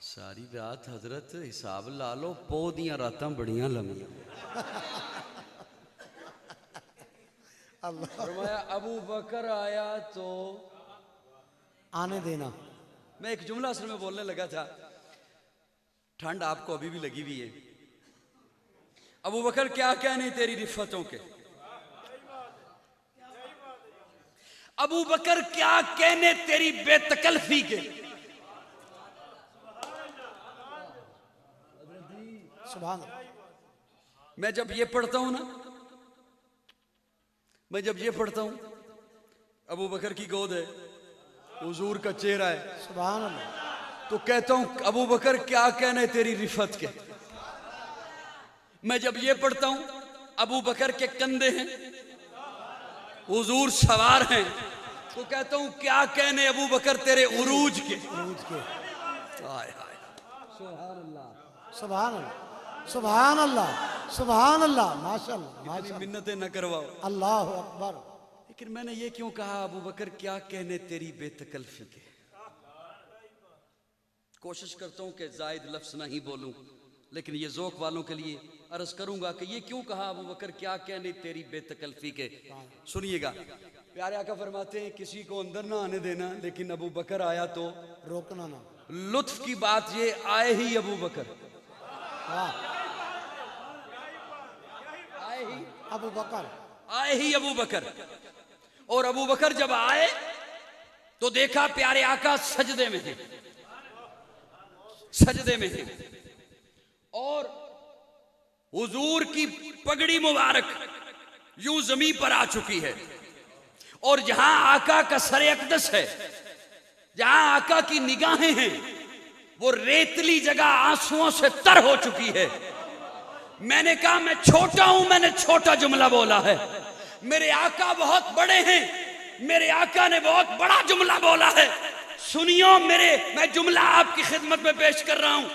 S2: सारी रात हजरत हिसाब ला लो, पो दियां रातां बड़ियां लंबियां। फरमाया अबू बकर आया तो
S3: आने देना।
S2: मैं एक जुमला असल में बोलने लगा था, ठंड आपको अभी भी लगी हुई है। अबू बकर क्या कहने तेरी रिफ़तों के, अबू बकर क्या कहने तेरी बेतकल्फी के।
S3: सुभान अल्लाह।
S2: मैं जब ये पढ़ता हूं ना, मैं जब ये पढ़ता हूं, अबू बकर की गोद है, हुजूर का चेहरा है,
S3: सुभान अल्लाह।
S2: तो कहता हूं अबू बकर क्या कहने तेरी रिफत के। मैं जब ये पढ़ता हूं अबू बकर के कंधे हैं, हुजूर सवार हैं, तो कहता हूं क्या कहने अबू बकर तेरे उरूज के। हाय हाय सुभान अल्लाह,
S3: सुभान अल्लाह, सुभान अल्लाह, सुभान अल्लाह। माशाल्लाह, माशाल्लाह।
S2: मिन्नतें न करवाओ।
S3: अल्लाह अकबर।
S2: लेकिन मैंने ये क्यों कहा अबू बकर क्या कहने तेरी बेतकल्फी के। कोशिश करता हूं कि जायद लफ्ज नहीं बोलूं, लेकिन ये ज़ौक़ वालों के लिए अर्ज करूंगा कि ये क्यों कहा अबू बकर क्या कहने तेरी बेतकल्फी के। सुनिएगा, प्यारे आका फरमाते हैं किसी को अंदर ना आने देना, लेकिन अबू बकर आया तो
S3: रोकना ना।
S2: लुत्फ की बात ये आए ही अबू बकर,
S3: वाह।
S2: आए ही
S3: अबू बकर,
S2: आए ही अबू बकर। और अबू बकर जब आए तो देखा प्यारे आका सजदे में हैं, सजदे में हैं, और हुजूर की पगड़ी मुबारक यूं जमीन पर आ चुकी है। और जहां आका का सर अक़दस है, जहां आका की निगाहें हैं, वो रेतली जगह आंसुओं से तर हो चुकी है। मैंने कहा मैं छोटा हूं, मैंने छोटा जुमला बोला है। मेरे आका बहुत बड़े हैं, मेरे आका ने बहुत बड़ा जुमला बोला है। सुनियो मैं जुमला आपकी खिदमत में पेश कर रहा हूं,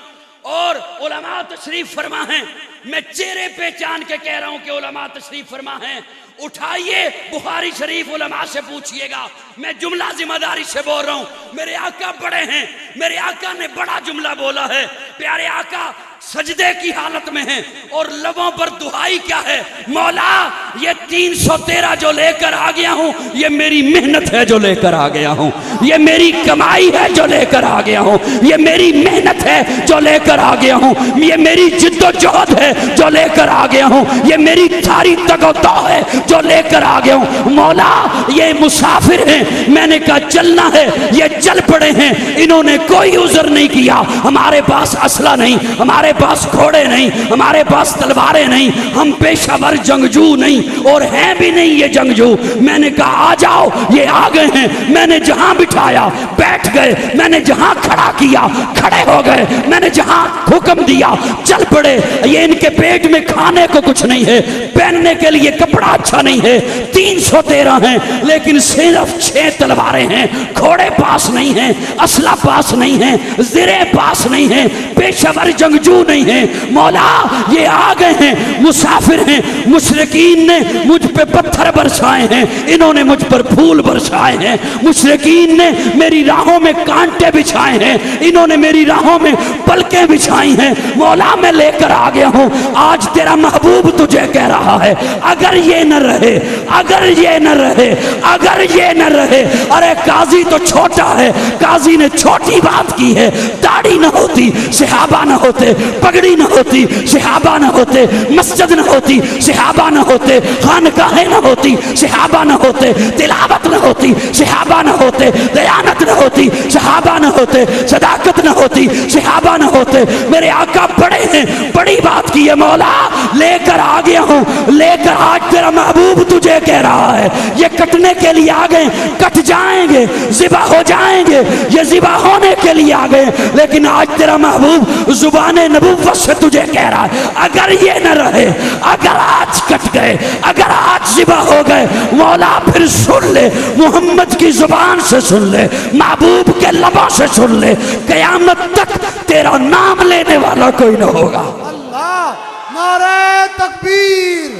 S2: और उलमा तशरीफ फरमा हैं। मैं चेहरे पहचान के कह रहा हूं कि उलमा तशरीफ फरमा हैं। उठाइए बुखारी शरीफ, उलमा से पूछिएगा। मैं जुमला जिम्मेदारी से बोल रहा हूं। मेरे आका बड़े हैं, मेरे आका ने बड़ा जुमला बोला है। प्यारे आका सजदे की हालत में हैं, और लबों पर दुहाई क्या है, मौला ये 313 जो लेकर आ गया हूं, ये मेरी मेहनत है जो लेकर आ गया हूं, ये मेरी कमाई है जो लेकर आ गया हूं, ये मेरी मेहनत है जो लेकर आ गया हूं, ये मेरी जिद्दोजहद है जो लेकर आ गया हूं, ये मेरी सारी तगौता है जो लेकर आ गया हूं। मौला ये मुसाफिर हैं, मैंने कहा चलना है, ये चल पड़े हैं, इन्होंने कोई उज़र नहीं किया। हमारे पास असला नहीं, हमारे
S1: पास घोड़े नहीं, हमारे पास तलवारें नहीं, हम पेशावर जंगजू नहीं और हैं भी नहीं ये जंगजू। मैंने कहा आ जाओ, ये आ गए हैं। मैंने जहां बिठाया बैठ गए, मैंने जहां खड़ा किया खड़े हो गए, मैंने जहां हुक्म दिया चल पड़े। ये इनके पेट में खाने को कुछ नहीं है, पहनने के लिए कपड़ा अच्छा नहीं है। 313 हैं लेकिन सिर्फ 6 तलवारें हैं, घोड़े पास नहीं है, असला पास नहीं है, जिरे पास नहीं है, पेशेवर जंगजू नहीं है। मौला ये आ गए हैं, मुसाफिर हैं। मुशरिकीन ने मुझ पे पत्थर बरसाए हैं, इन्होंने मुझ पर फूल बरसाए हैं। मुशरिकीन ने मेरी राहों में कांटे बिछाए हैं, इन्होंने मेरी राहों में पलकें बिछाई हैं। मौला मैं लेकर आ गया हूं, आज तेरा महबूब तुझे कह रहा है अगर ये न रहे, अगर ये न रहे, अगर ये न रहे। अरे काजी तो छोटा है, काजी ने छोटी बात की है। दाढ़ी न होती सहाबा न होते, पगड़ी न होती सहाबा न होते, मस्जिद न होती सहाबा न होते, खानकाहें न होती सहाबा न होते, तिलावत न होती सहाबा न होते, दयानत न होती सहाबा न होते, सदाकत न होती सहाबा न होते। मेरे आका बड़े हैं, बड़ी बात की है। मौला लेकर आ गया हूं, लेकर आज तेरा महबूब तुझे कह रहा है ये कटने के लिए आ गए, कट जाएंगे, ज़िबा हो जाएंगे, ये ज़िबा होने के लिए आ गए। लेकिन आज तेरा महबूब जुबान नबूवत से तुझे कह रहा है अगर ये न रहे, अगर आज कट गए, अगर आज ज़िबा हो गए, मौला फिर सुन ले, मोहम्मद की जुबान से सुन ले, महबूब के लबों से सुन ले, कयामत तक तेरा नाम लेने वाला कोई न होगा।
S3: अल्लाह, नारे तकबीर,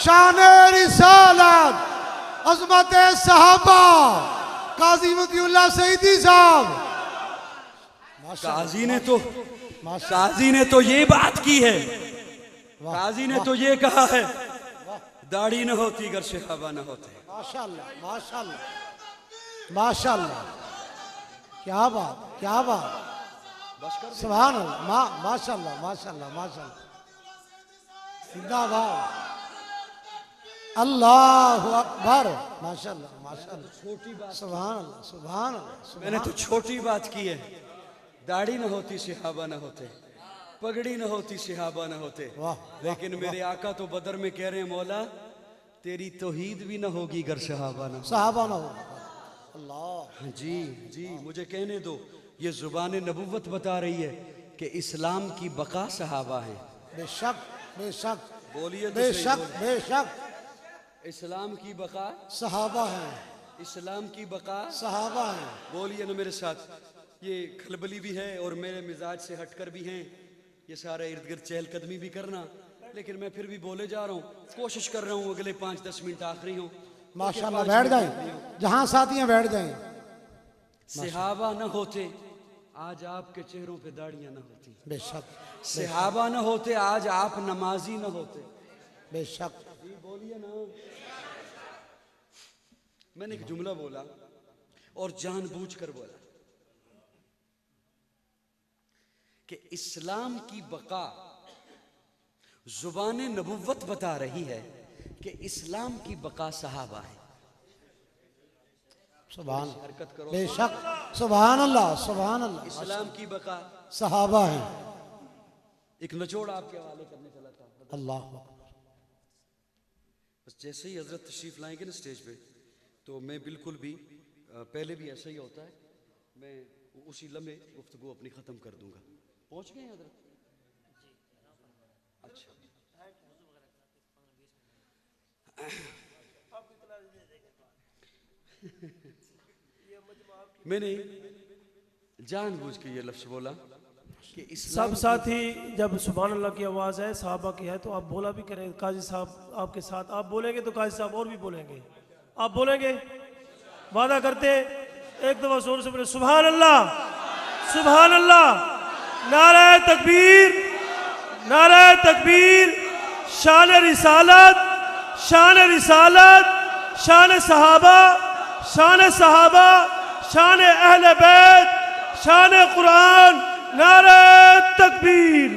S3: शाने रिसालत, अज़मत सहाबा, काजी मोतीउल्लाह सईदी साहब।
S1: काजी ने तो ये बात की है, काजी ने तो ये कहा है दाढ़ी न होती अगर सहाबा न होते।
S3: माशाल्लाह, माशाल्लाह, माशाल्लाह, क्या बात, क्या बात, सुभान अल्लाह, माशाल्लाह, माशाल्लाह, माशाल्लाह, जिंदाबाद, अल्लाहु अकबर, माशाल्लाह, माशाल्लाह, छोटी बात, सुभान अल्लाह, सुभान अल्लाह।
S1: मैंने तो छोटी बात की है, दाढ़ी न होती सहाबा न होते, पगड़ी न होती सहाबा न होते।
S3: वाह,
S1: लेकिन मेरे आका तो बदर में कह रहे हैं मौला तेरी तौहीद भी न होगी अगर सहाबा न हो।
S3: सहाबा ना हो। अल्लाह,
S1: जी जी, मुझे कहने दो, ये जुबान नबूवत बता रही है कि इस्लाम की बका सहाबा है।
S3: बेशक, बेशक,
S1: बोलिए तो
S3: बेशक,
S1: सही,
S3: बेशक,
S1: इस्लाम की बका,
S3: सहाबा हैं,
S1: इस्लाम की बका,
S3: सहाबा हैं।
S1: बोलिए ना मेरे साथ। ये खलबली भी है और मेरे मिजाज से हटकर भी हैं, ये सारे इर्द गिर्द चहलकदमी भी करना, लेकिन मैं फिर भी बोले जा रहा हूँ, कोशिश कर रहा हूँ अगले 5-10 मिनट आखिरी हो।
S3: माशाल्लाह, बैठ जाएं, जहां साथी हैं बैठ जाएं।
S1: सहाबा न होते आज आपके चेहरों पे दाढ़ियां न होती,
S3: बेशक,
S1: सहाबा न होते आज आप नमाजी न होते।
S3: बेशक,
S1: बोलिए ना। मैंने एक जुमला बोला और जानबूझकर बोला कि इस्लाम की बका जुबान नबुव्वत बता रही है कि इस्लाम की बका सहाबा है।
S3: सुभान,
S1: हरकत करो।
S3: बेशक, सुभान अल्लाह, सुभान अल्लाह,
S1: इस्लाम की बका
S3: सहाबा हैं।
S1: एक निचोड़ आपके हवाले करने चला था।
S3: अल्लाह,
S1: बस जैसे ही हजरत तशरीफ लाएंगे ना स्टेज पे, तो मैं बिल्कुल भी पहले भी ऐसा ही होता है, मैं उसी लम्हे गुफ्तगू अपनी ख़त्म कर दूंगा। पहुंच गए हजरत? अच्छा, मैंने जानबूझ के ये लफ्ज़ बोला कि
S4: सब साथी जब सुभान अल्लाह की आवाज़ है, साहबा की है, तो आप बोला भी करें। काजी साहब आपके साथ, आप बोलेंगे तो काजी साहब और भी बोलेंगे। आप बोलेंगे, वादा करते, एक दफ़ा जोर से बोले सुभान अल्लाह, सुभान अल्लाह, नारे तकबीर, नारे तकबीर, शान रिसालत, शान रिसालत, शान सहाबा, शान सहाबा, शान अहले बैत, शान कुरान, नारे तकबीर।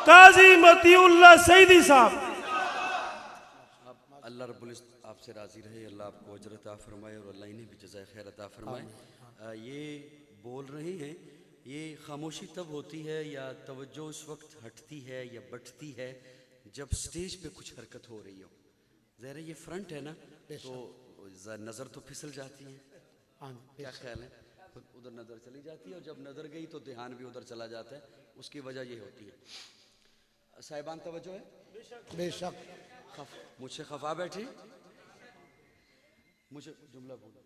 S4: काजी मोतीउल्लाह सईदी साहब।
S1: अल्लाह रब्बुल इज़्ज़त आपसे राज़ी रहे, अल्लाह आपको अजर अता फरमाए और अल्लाह इन्हें भी जज़ाए खैर अता फरमाए। ये बोल रहे हैं
S2: ये खामोशी तब होती है या तवज्जो उस वक्त हटती है या बढ़ती है जब स्टेज पे कुछ हरकत हो रही हो। ज़रा ये फ्रंट है ना, तो नज़र तो फिसल जाती है।
S3: हाँ,
S2: क्या ख्याल है? उधर नज़र चली जाती है और जब नज़र गई तो ध्यान भी उधर चला जाता है। उसकी वजह ये होती है। साहिबान तवज्जो है?
S3: बेशक।
S2: मुझसे खफा बैठी, मुझे जुमला बोलो।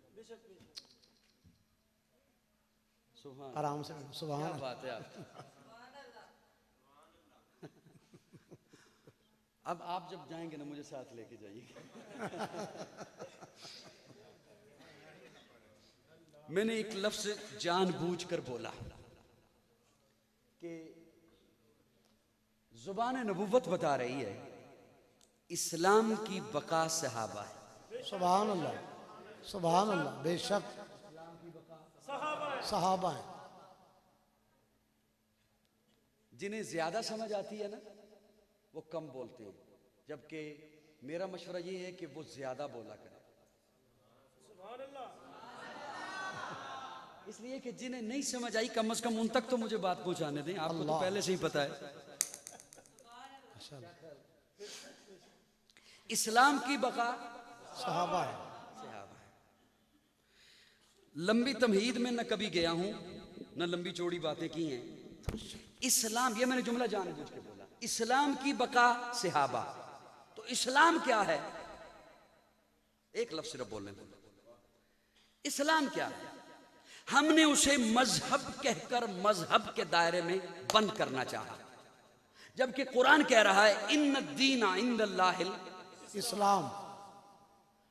S2: सुभान,
S3: आराम से सुभान
S2: क्या
S3: अल्लाह।
S2: बात है आप। अब आप जब जाएंगे ना मुझे साथ लेके जाइएगा। मैंने एक लफ्ज जानबूझकर बोला कि जुबान नबुव्वत बता रही है इस्लाम की बका सहाबा है।
S3: सुभान अल्लाह, सुभान अल्लाह। बेशक सहाबा है।
S2: जिन्हें ज्यादा समझ आती है ना वो कम बोलते हैं, जबकि मेरा मशवरा ये है कि वो ज्यादा बोला करें। इसलिए कि जिन्हें नहीं समझ आई कम से कम उन तक तो मुझे बात पहुंचाने दें। आपको तो पहले से ही पता है इस्लाम की बका
S3: सहाबा है।
S2: लंबी तमहीद में न कभी गया हूं न लंबी चौड़ी बातें की हैं। इस्लाम, ये मैंने जुमला जानबूझ के बोला, इस्लाम की बका सहाबा। तो इस्लाम क्या है? एक लफ्ज़ सिर्फ बोलने दो। इस्लाम क्या है? हमने उसे मजहब कहकर मजहब के दायरे में बंद करना चाहा, जबकि कुरान कह रहा है इन्न दीना इंदल्लाहिल
S3: इस्लाम।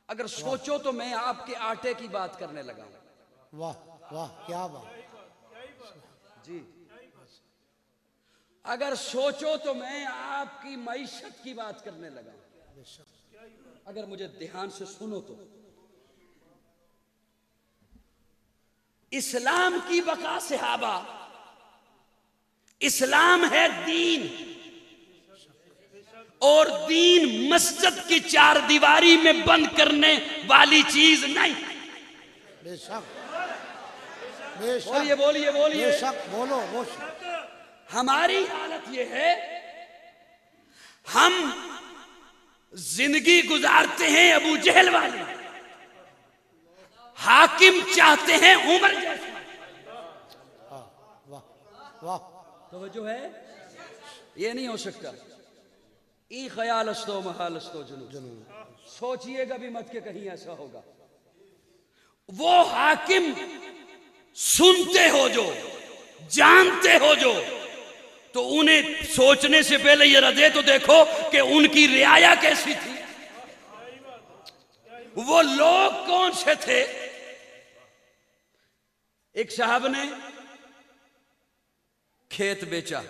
S2: अगर सोचो तो मैं आपके आटे की बात करने लगा हूं।
S3: वाह वाह, क्या बात।
S2: जी, अगर सोचो तो मैं आपकी मईशत की बात करने लगा हूं। अगर मुझे ध्यान से सुनो तो इस्लाम की बका सहाबा, इस्लाम है दीन, और दीन मस्जिद की चार दीवारी में बंद करने वाली चीज नहीं।
S3: बेशक बेशक।
S2: बोलिए बोलिए बोलिए।
S3: बेशक बोलो वो।
S2: हमारी हालत यह है, हम जिंदगी गुजारते हैं अबू जहल वाली, हाकिम चाहते हैं उमर जैसा।
S3: वाह वाह।
S2: तो जो है ये नहीं हो सकता। ई ख्याल अस्तो महाल अस्तो जुनून, सोचिएगा भी मत के कहीं ऐसा होगा। वो हाकिम सुनते हो जो, जानते हो जो, तो उन्हें सोचने से पहले ये रजे तो देखो कि उनकी रियाया कैसी थी, वो लोग कौन से थे। एक साहब ने खेत बेचा,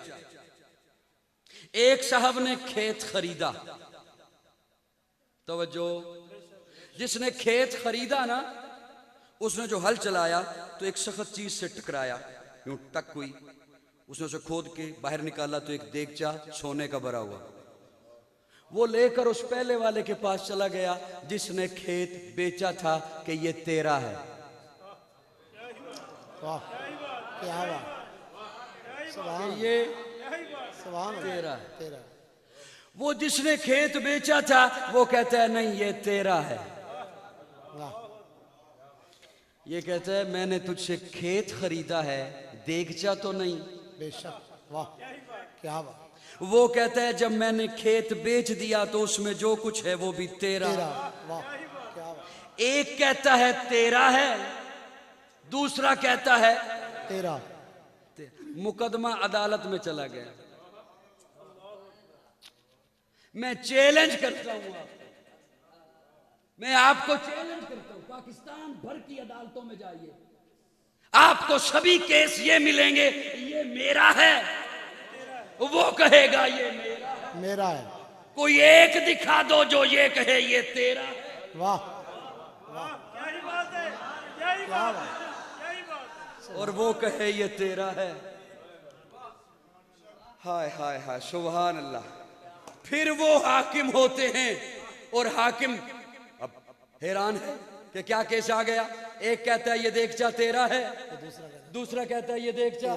S2: एक साहब ने खेत खरीदा। तवज्जो, जिसने खेत खरीदा ना उसने जो हल चलाया तो एक सख्त चीज से टकराया, यूं टक हुई, उसने उसे खोद के बाहर निकाला तो एक देगचा सोने का भरा हुआ। वो लेकर उस पहले वाले के पास चला गया जिसने खेत बेचा था कि ये तेरा है।
S3: वाह क्या बात। सुभान
S2: ये
S3: सुभान
S2: तेरा है।
S3: तेरा।
S2: वो जिसने खेत बेचा था वो कहता है नहीं ये तेरा है।
S3: वाह
S2: ये कहता है मैंने तुझसे खेत खरीदा है, देगचा तो नहीं।
S3: बेशक। वाह क्या बात।
S2: वो कहता है जब मैंने खेत बेच दिया तो उसमें जो कुछ है वो भी तेरा।
S3: तेरा। वाह क्या बात।
S2: एक कहता है तेरा है, दूसरा कहता है
S3: तेरा।
S2: मुकदमा अदालत में चला गया। मैं चैलेंज करता हूं आपको, मैं आपको चैलेंज करता हूं, पाकिस्तान भर की अदालतों में जाइए, आपको सभी केस ये मिलेंगे ये मेरा है, वो कहेगा ये मेरा है।
S3: मेरा है।
S2: कोई एक दिखा दो जो ये कहे ये तेरा है।
S3: वाह
S4: यही बात है, यही
S3: क्या
S4: बात
S3: बात।
S4: है, यही बात है।
S2: और वो कहे ये तेरा है। हाय हाय हाय सुभान अल्लाह। फिर वो हाकिम होते हैं और हाकिम अब हैरान है कि क्या केस आ गया। एक कहता है ये देख जा तेरा है, दूसरा कहता है ये देख जा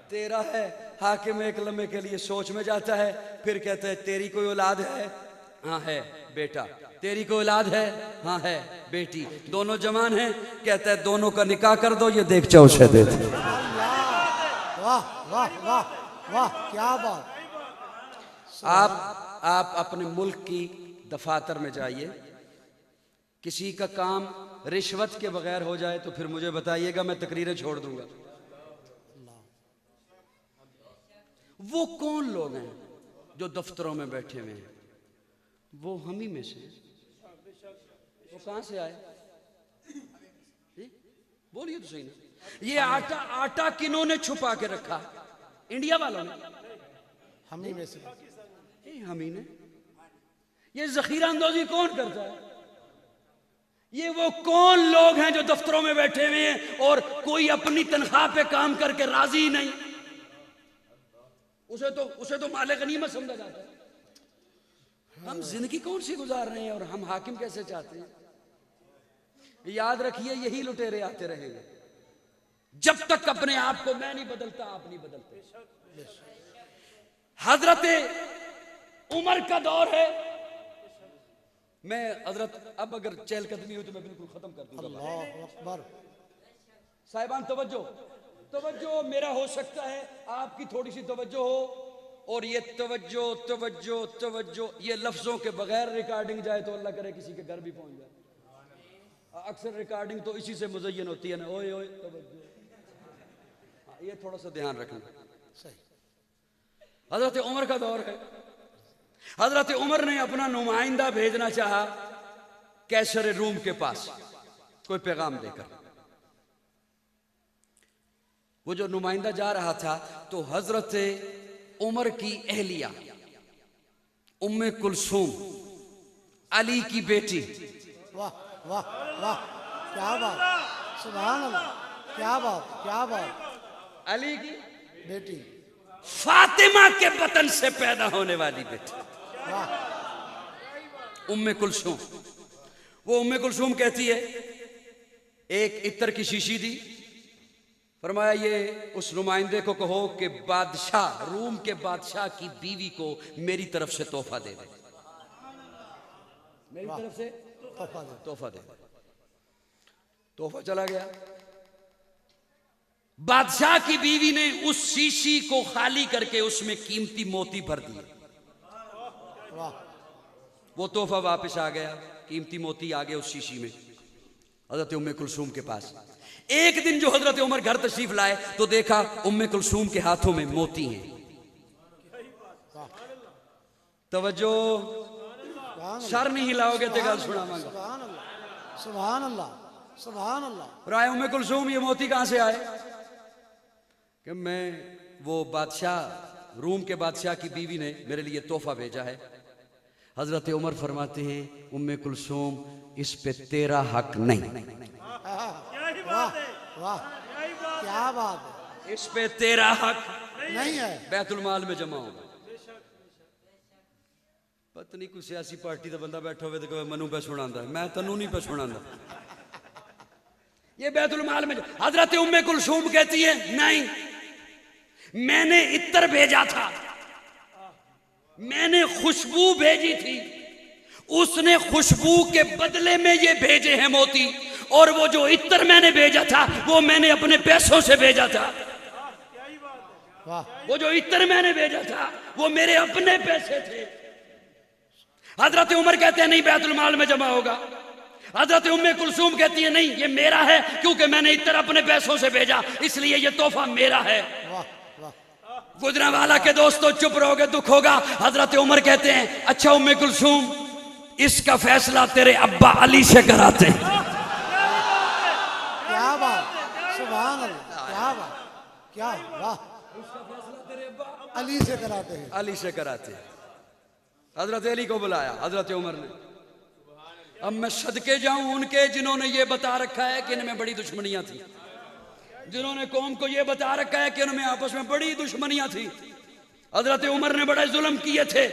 S2: तेरा है। हाकिम एक लम्हे के लिए सोच में जाता है, फिर कहता है तेरी कोई औलाद है? हाँ है बेटा। तेरी कोई औलाद है? हाँ है बेटी। दोनों जवान हैं। कहता है दोनों का निकाह कर दो, ये देख जा उसे दे दे।
S3: वाह वाह वाह वाह, क्या बात।
S2: आप अपने मुल्क की दफातर में जाइए, किसी का काम रिश्वत के बगैर हो जाए तो फिर मुझे बताइएगा, मैं तकरीरें छोड़ दूंगा। वो कौन लोग हैं जो दफ्तरों में बैठे हुए हैं? वो हम ही में से। वो कहां से आए? बोलिए तो सही ना। ये आटा किन्होंने छुपा के रखा? इंडिया वालों ने,
S3: हम ही में से।
S2: हम ही ने। ये जखीरा अंदोजी कौन करता है? ये वो कौन लोग हैं जो दफ्तरों में बैठे हुए हैं और कोई अपनी तनख्वाह पे काम करके राजी ही नहीं? उसे तो माले गनीमत समझा जाता है। हम जिंदगी कौन सी गुजार रहे हैं और हम हाकिम कैसे चाहते हैं? याद रखिए, यही लुटेरे आते रहेंगे जब तक अपने आप को मैं नहीं बदलता, आप नहीं बदलते। हजरत उमर का दौर है। मैं हजरत अब अगर चहलकदमी हुई तो मैं बिल्कुल खत्म कर दूंगा।
S3: अल्लाह अकबर।
S2: साहिबान तवज्जो, मेरा हो सकता है आपकी थोड़ी सी तवज्जो हो, और ये तवज्जो तवज्जो तवज्जो ये लफ्जों के बगैर रिकॉर्डिंग जाए तो अल्लाह करे किसी के घर भी पहुंच जाए। अक्सर रिकॉर्डिंग तो इसी से मुज़य्यन होती है ना, ओए ओए तवज्जो। ये थोड़ा सा ध्यान रखना।
S3: सही।
S2: हजरत उमर का दौर है। हजरत उमर ने अपना नुमाइंदा भेजना चाहा कैसर रूम के पास कोई पैगाम देकर। वो जो नुमाइंदा जा रहा था तो हजरत उमर की अहलिया उम्मे कुलसूम, अली की बेटी,
S3: वाह वाह वाह, क्या बात, सुभान अल्लाह, क्या बात क्या बात।
S2: अली की
S3: बेटी,
S2: फातिमा के बतन से पैदा होने वाली बेटी
S3: वाह।
S2: उम्मे कुलसूम। वो उम्मे कुलसूम कहती है, एक इत्तर की शीशी दी, फरमाया ये उस नुमाइंदे को कहो कि बादशाह, रूम के बादशाह की बीवी को मेरी तरफ से तोहफा दे दे, मेरी तरफ से तोहफा दे। तोहफा चला गया। बादशाह की बीवी ने उस शीशी को खाली करके उसमें कीमती मोती भर दिए। वो तोहफा वापस आ गया, कीमती मोती आ गए उस शीशी में हजरत उम्मे कुलसूम के पास। एक दिन जो हजरत उमर घर तशरीफ लाए तो देखा उम्मे कुलसूम के हाथों में मोती हैं। तवज्जो, सर नहीं हिलाओगे तो गल सुनावांगा।
S3: सुभान अल्लाह सुभान अल्लाह सुभान अल्लाह।
S2: राय उम्मे कुलसूम, ये मोती कहां से आए? कि मैं वो बादशाह, रूम के बादशाह की बीवी ने मेरे लिए तोहफा भेजा है। हजरत उमर फरमाते हैं, उम्मे कुलसूम इस पे तेरा हक नहीं।
S3: वाह वाह, क्या बात है।
S2: इस पे तेरा हक
S3: नहीं है।
S2: बैतुल माल में जमा होगा। पता नहीं कोई सियासी पार्टी का बंदा बैठा हुए तो कहे मनु पे सुनांदा है, मैं तनु नहीं पे सुनांदा। ये बैतुल माल में। हजरत उम्मे कुलसूम कहती है नहीं, मैंने इत्तर भेजा था, मैंने खुशबू भेजी थी, उसने खुशबू के बदले में ये भेजे हैं मोती, और वो जो इत्तर मैंने भेजा था वो मैंने अपने पैसों से भेजा था।
S3: वाह,
S2: वो जो इत्तर मैंने भेजा था वो मेरे अपने पैसे थे। हजरत उमर कहते हैं नहीं, बैतुल माल में जमा होगा। हजरत उम्मे कुलसूम कहती है नहीं, ये मेरा है, क्योंकि मैंने इत्तर अपने पैसों से भेजा, इसलिए ये तोहफा मेरा है।
S3: वाह वाह।
S2: गुजरांवाला के दोस्तों चुप रहोगे दुख होगा। हजरत उमर कहते हैं अच्छा उम्मे कुलसूम, इसका फैसला तेरे अब्बा अली से कराते हैं।
S3: क्या बात, सुभान अल्लाह, क्या बात, क्या वाह। अली से कराते हैं।
S2: अली से कराते हैं। हजरत अली को बुलाया हजरत उमर ने। अब मैं सदके जाऊं उनके जिन्होंने ये बता रखा है कि इनमें बड़ी दुश्मनियां थी, जिन्होंने कौम को ये बता रखा है कि इनमें आपस में बड़ी दुश्मनियां थी। हजरत उमर ने बड़े जुल्म किए थे,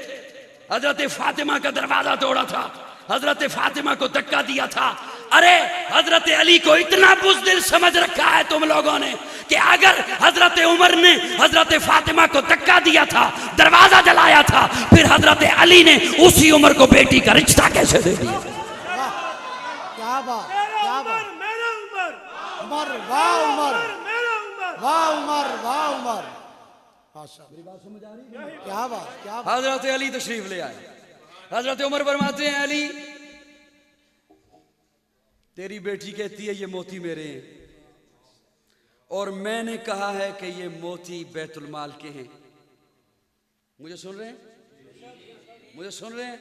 S2: हजरत फातिमा का दरवाजा तोड़ा था, हजरत फातिमा को धक्का दिया था,
S1: अरे हजरत अली को इतना बुज़दिल समझ रखा है तुम लोगों ने कि अगर हजरत उमर ने हजरत फातिमा को धक्का दिया था, दरवाजा जलाया था, फिर हजरत अली ने उसी उमर को बेटी का रिश्ता कैसे दे दिया?
S3: वाह, क्या बात, क्या बात।
S4: मेरा उमर,
S3: उमर, वाह उमर,
S4: मेरा उमर,
S3: वाह उमर, वाह उमर। माशाअल्लाह, क्या बात, क्या बात।
S1: हजरत अली तशरीफ ले आए। हजरत उमर फरमाते हैं, अली तेरी बेटी कहती है ये मोती मेरे हैं, और मैंने कहा है कि ये मोती बैतुल माल के हैं। मुझे सुन रहे हैं? मुझे सुन रहे हैं?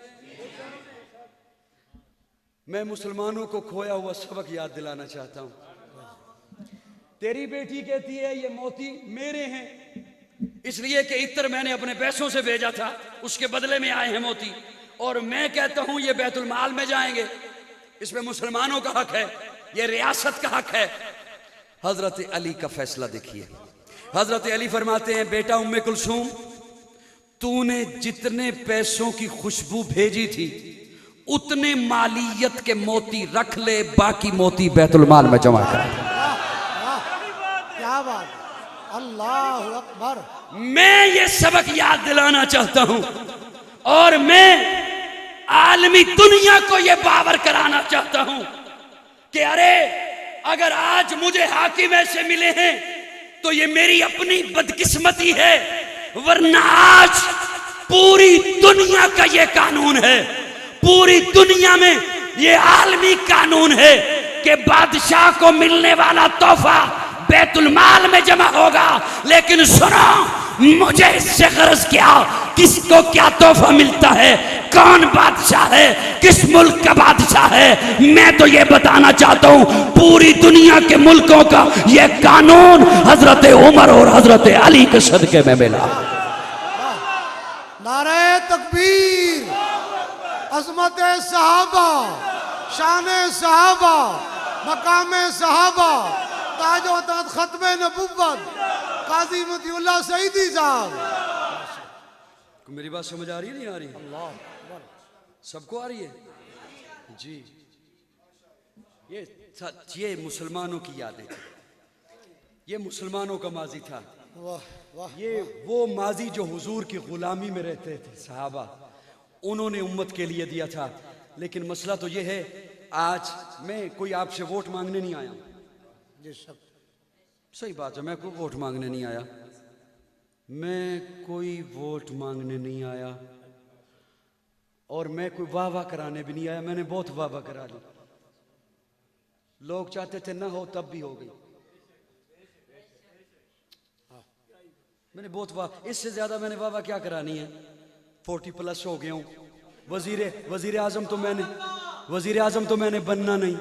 S1: मैं मुसलमानों को खोया हुआ सबक याद दिलाना चाहता हूं। तेरी बेटी कहती है ये मोती मेरे हैं, इसलिए कि इत्र मैंने अपने पैसों से भेजा था, उसके बदले में आए हैं मोती, और मैं कहता हूं ये बैतुल माल में जाएंगे। इसमें मुसलमानों का हक है, ये रियासत का हक है। हजरत अली का फैसला देखिए। हजरत अली फरमाते हैं, बेटा उम्मे कुलसूम, तूने जितने पैसों की खुशबू भेजी थी उतने मालियत के मोती रख ले, बाकी मोती बैतुल माल में जमा कर।
S3: क्या बात, अल्लाह अकबर।
S1: मैं ये सबक याद दिलाना चाहता हूं, और मैं आलमी दुनिया को ये बावर कराना चाहता हूं कि अरे अगर आज मुझे हाकिम ऐसे मिले हैं तो ये मेरी अपनी बदकिस्मती है, वरना आज पूरी दुनिया का ये कानून है, पूरी दुनिया में ये आलमी कानून है कि बादशाह को मिलने वाला तोहफा बैतुल माल में जमा होगा। लेकिन सुनो, मुझे इससे गरज क्या, किसको क्या तोहफा मिलता है, कौन बादशाह है, किस मुल्क का बादशाह है, मैं तो ये बताना चाहता हूं पूरी दुनिया के मुल्कों का ये कानून हजरत उमर और हजरत अली के सदके में मिला।
S3: नारे तकबीर, अजमत सहाबा, शान सहाबा, मकाम सहाबा, ताजो ताज खत्म नबुव्वत, काजी मतीउल्लाह सईदी साहब।
S1: मेरी बात समझ आ रही है, नहीं आ रही? सबको आ रही है जी। ये मुसलमानों की यादें, ये मुसलमानों का माजी था।
S3: वाह वाह,
S1: ये वो माजी जो हुजूर की गुलामी में रहते थे सहाबा, उन्होंने उम्मत के लिए दिया था। लेकिन मसला तो ये है, आज मैं कोई आपसे वोट मांगने नहीं आया।
S3: जी सब
S1: सही बात है, मैं कोई वोट मांगने नहीं आया, मैं कोई वोट मांगने नहीं आया, और मैं कोई वाह वाह कराने भी नहीं आया। मैंने बहुत वाह वाह करा ली, लोग चाहते थे ना हो तब भी हो गई। मैंने बहुत वाह, इससे ज्यादा मैंने वाह वाह क्या करानी है? 40+ हो गया हूं। वजीर आजम तो मैंने बनना नहीं।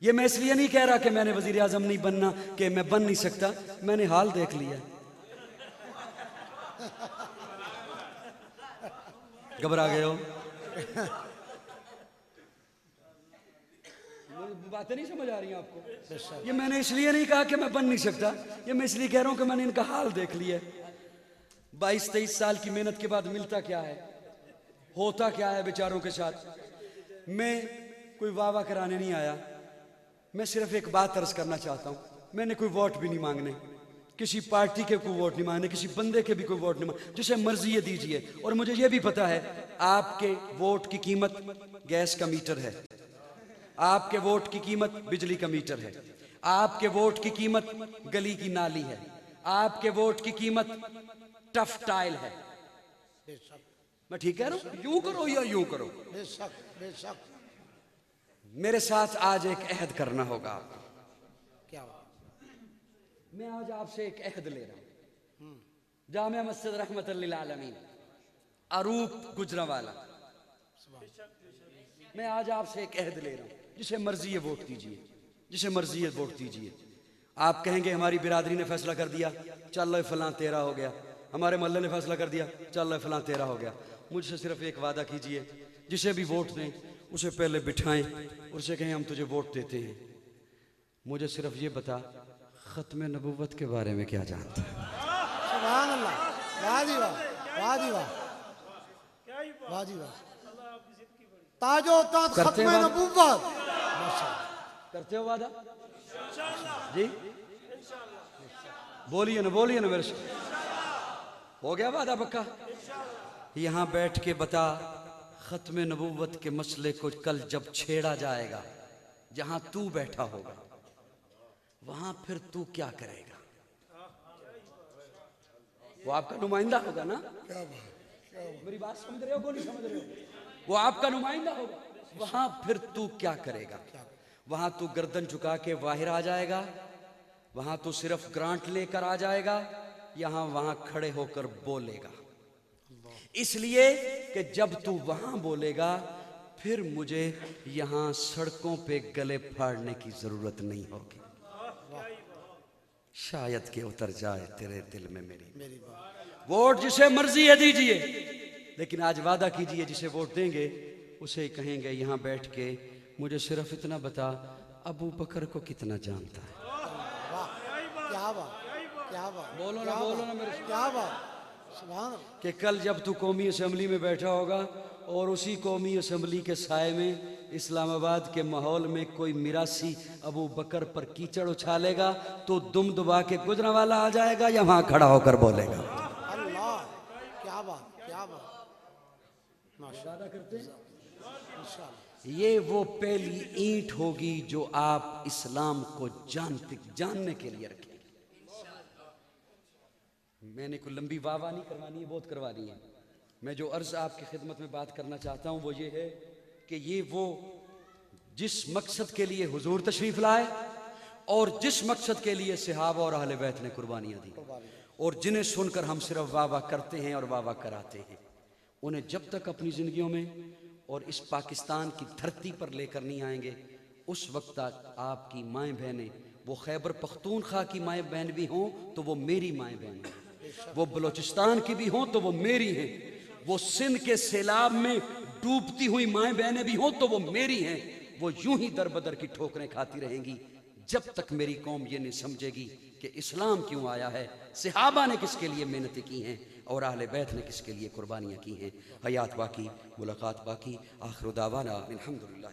S1: ये मैं इसलिए नहीं कह रहा कि मैंने वजीर आजम नहीं बनना, कि मैं बन नहीं सकता, मैंने हाल देख लिया। घबरा गए हो? बातें नहीं समझ आ रही हैं आपको? ये मैंने इसलिए नहीं कहा कि मैं बन नहीं सकता, ये मैं इसलिए कह रहा हूं कि मैंने इनका हाल देख लिया। 22-23 साल की मेहनत के बाद मिलता क्या है, होता क्या है बेचारों के साथ। मैं कोई वाह वाह कराने नहीं आया, मैं सिर्फ एक बात अर्ज करना चाहता हूं। मैंने कोई वोट भी नहीं मांगने, किसी पार्टी के कोई वोट नहीं मांगने, किसी बंदे के भी कोई वोट नहीं मांगने, जिसे मर्जी ये दीजिए। और मुझे ये भी पता है आपके वोट की कीमत गैस का मीटर है, आपके वोट की कीमत बिजली का मीटर है, आपके वोट की कीमत गली की नाली है, आपके वोट की कीमत टफ टाइल है। मैं ठीक कह रहा हूं? यूं करो या यूं करो।
S3: बेशक बेशक।
S1: मेरे साथ आज एक अहद करना होगा आपको।
S3: क्या
S1: मैं आज आपसे एक अहद ले रहा हूं। जामिया मस्जिद रहमतुल लिल आलमीन, अरूप गुजरांवाला, मैं आज आपसे एक अहद ले रहा हूं। जिसे मर्जी ये वोट दीजिए, जिसे मर्जी ये वोट दीजिए। आप कहेंगे हमारी बिरादरी ने फैसला कर दिया, चल फलां तेरा हो गया, हमारे मोहल्ले ने फैसला कर दिया, चल फलां तेरा हो गया। मुझसे सिर्फ एक वादा कीजिए, जिसे भी वोट दें उसे पहले बिठाएं और उसे कहें हम तुझे वोट देते हैं। मुझे सिर्फ ये बता, खत्म नबुव्वत के बारे में क्या जानता है?
S3: सुभान अल्लाह, वाह जी वाह, वाह जी वाह, वाह जी वाह। ताजो ताज
S1: करते
S3: खत्म
S1: हैं
S3: नबुव्वत,
S2: करते हो वादा जी? बोलिए ना मेरे से। हो गया वादा पक्का? यहां बैठ के बता, खत्म नबूवत के मसले को कल जब छेड़ा जाएगा, जहां तू बैठा होगा वहां फिर तू क्या करेगा? वो आपका नुमाइंदा होगा ना? मेरी बात समझ रहे हो? बोली समझ रहे हो? वो आपका नुमाइंदा होगा, वहां फिर तू क्या करेगा? वहां तू गर्दन झुका के बाहर आ जाएगा, वहां तू सिर्फ ग्रांट लेकर आ जाएगा, यहां वहां खड़े होकर बोलेगा। इसलिए कि जब तू वहां बोलेगा फिर मुझे यहां सड़कों पे गले फाड़ने की जरूरत नहीं होगी। शायद के उतर जाए तेरे दिल में मेरी वोट जिसे मर्जी है दीजिए, लेकिन आज वादा कीजिए जिसे वोट देंगे उसे कहेंगे यहां बैठ के मुझे सिर्फ इतना बता, अबू बकर को कितना जानता है?
S3: क्या बात, क्या बात,
S2: बोलो ना मेरे से।
S3: क्या बात, सुभान अल्लाह।
S2: कि कल जब तू कौमी असेंबली में बैठा होगा और उसी कौमी असेंबली के साए में इस्लामाबाद के माहौल में कोई मिरासी अबू बकर पर कीचड़ उछालेगा तो दुम दुबा के गुजरांवाला आ जाएगा या वहां खड़ा होकर बोलेगा?
S3: अल्लाह, क्या बात, क्या बात, माशाअल्लाह करते हैं इंशाअल्लाह।
S2: ये वो पहली ईंट होगी जो आप इस्लाम को जानने के लिए रखें। मैंने कोई लंबी वाह नहीं करवानी है, बहुत करवानी है। मैं जो अर्ज आपकी खिदमत में बात करना चाहता हूं वो ये है कि ये वो जिस मकसद के लिए हुजूर तशरीफ लाए और जिस मकसद के लिए सहाबा और अहले बैत ने कुर्बानियां दी और जिन्हें सुनकर हम सिर्फ वाह वाह करते हैं और वाह वाह कराते हैं, उन्हें जब तक अपनी जिंदगियों में और इस पाकिस्तान की धरती पर लेकर नहीं आएंगे उस वक्त तक आपकी माएँ बहनें, वो खैबर पख्तूनख्वा की माएँ बहन भी हों तो वो मेरी माएँ बहन हैं, वो बलूचिस्तान की भी हों तो वो मेरी हैं, वो सिंध के सैलाब में डूबती हुई माएँ बहनें भी हों तो वो मेरी हैं। वो यूं ही दर बदर की ठोकरें खाती रहेंगी जब तक मेरी कौम ये नहीं समझेगी कि इस्लाम क्यों आया है, सहाबा ने किसके लिए मेहनतें की हैं और अहले बैत ने किसके लिए कुर्बानियाँ की हैं। हयात बाकी, मुलाकात बाकी। आखिर दावाना अल्हम्दुलिल्लाह।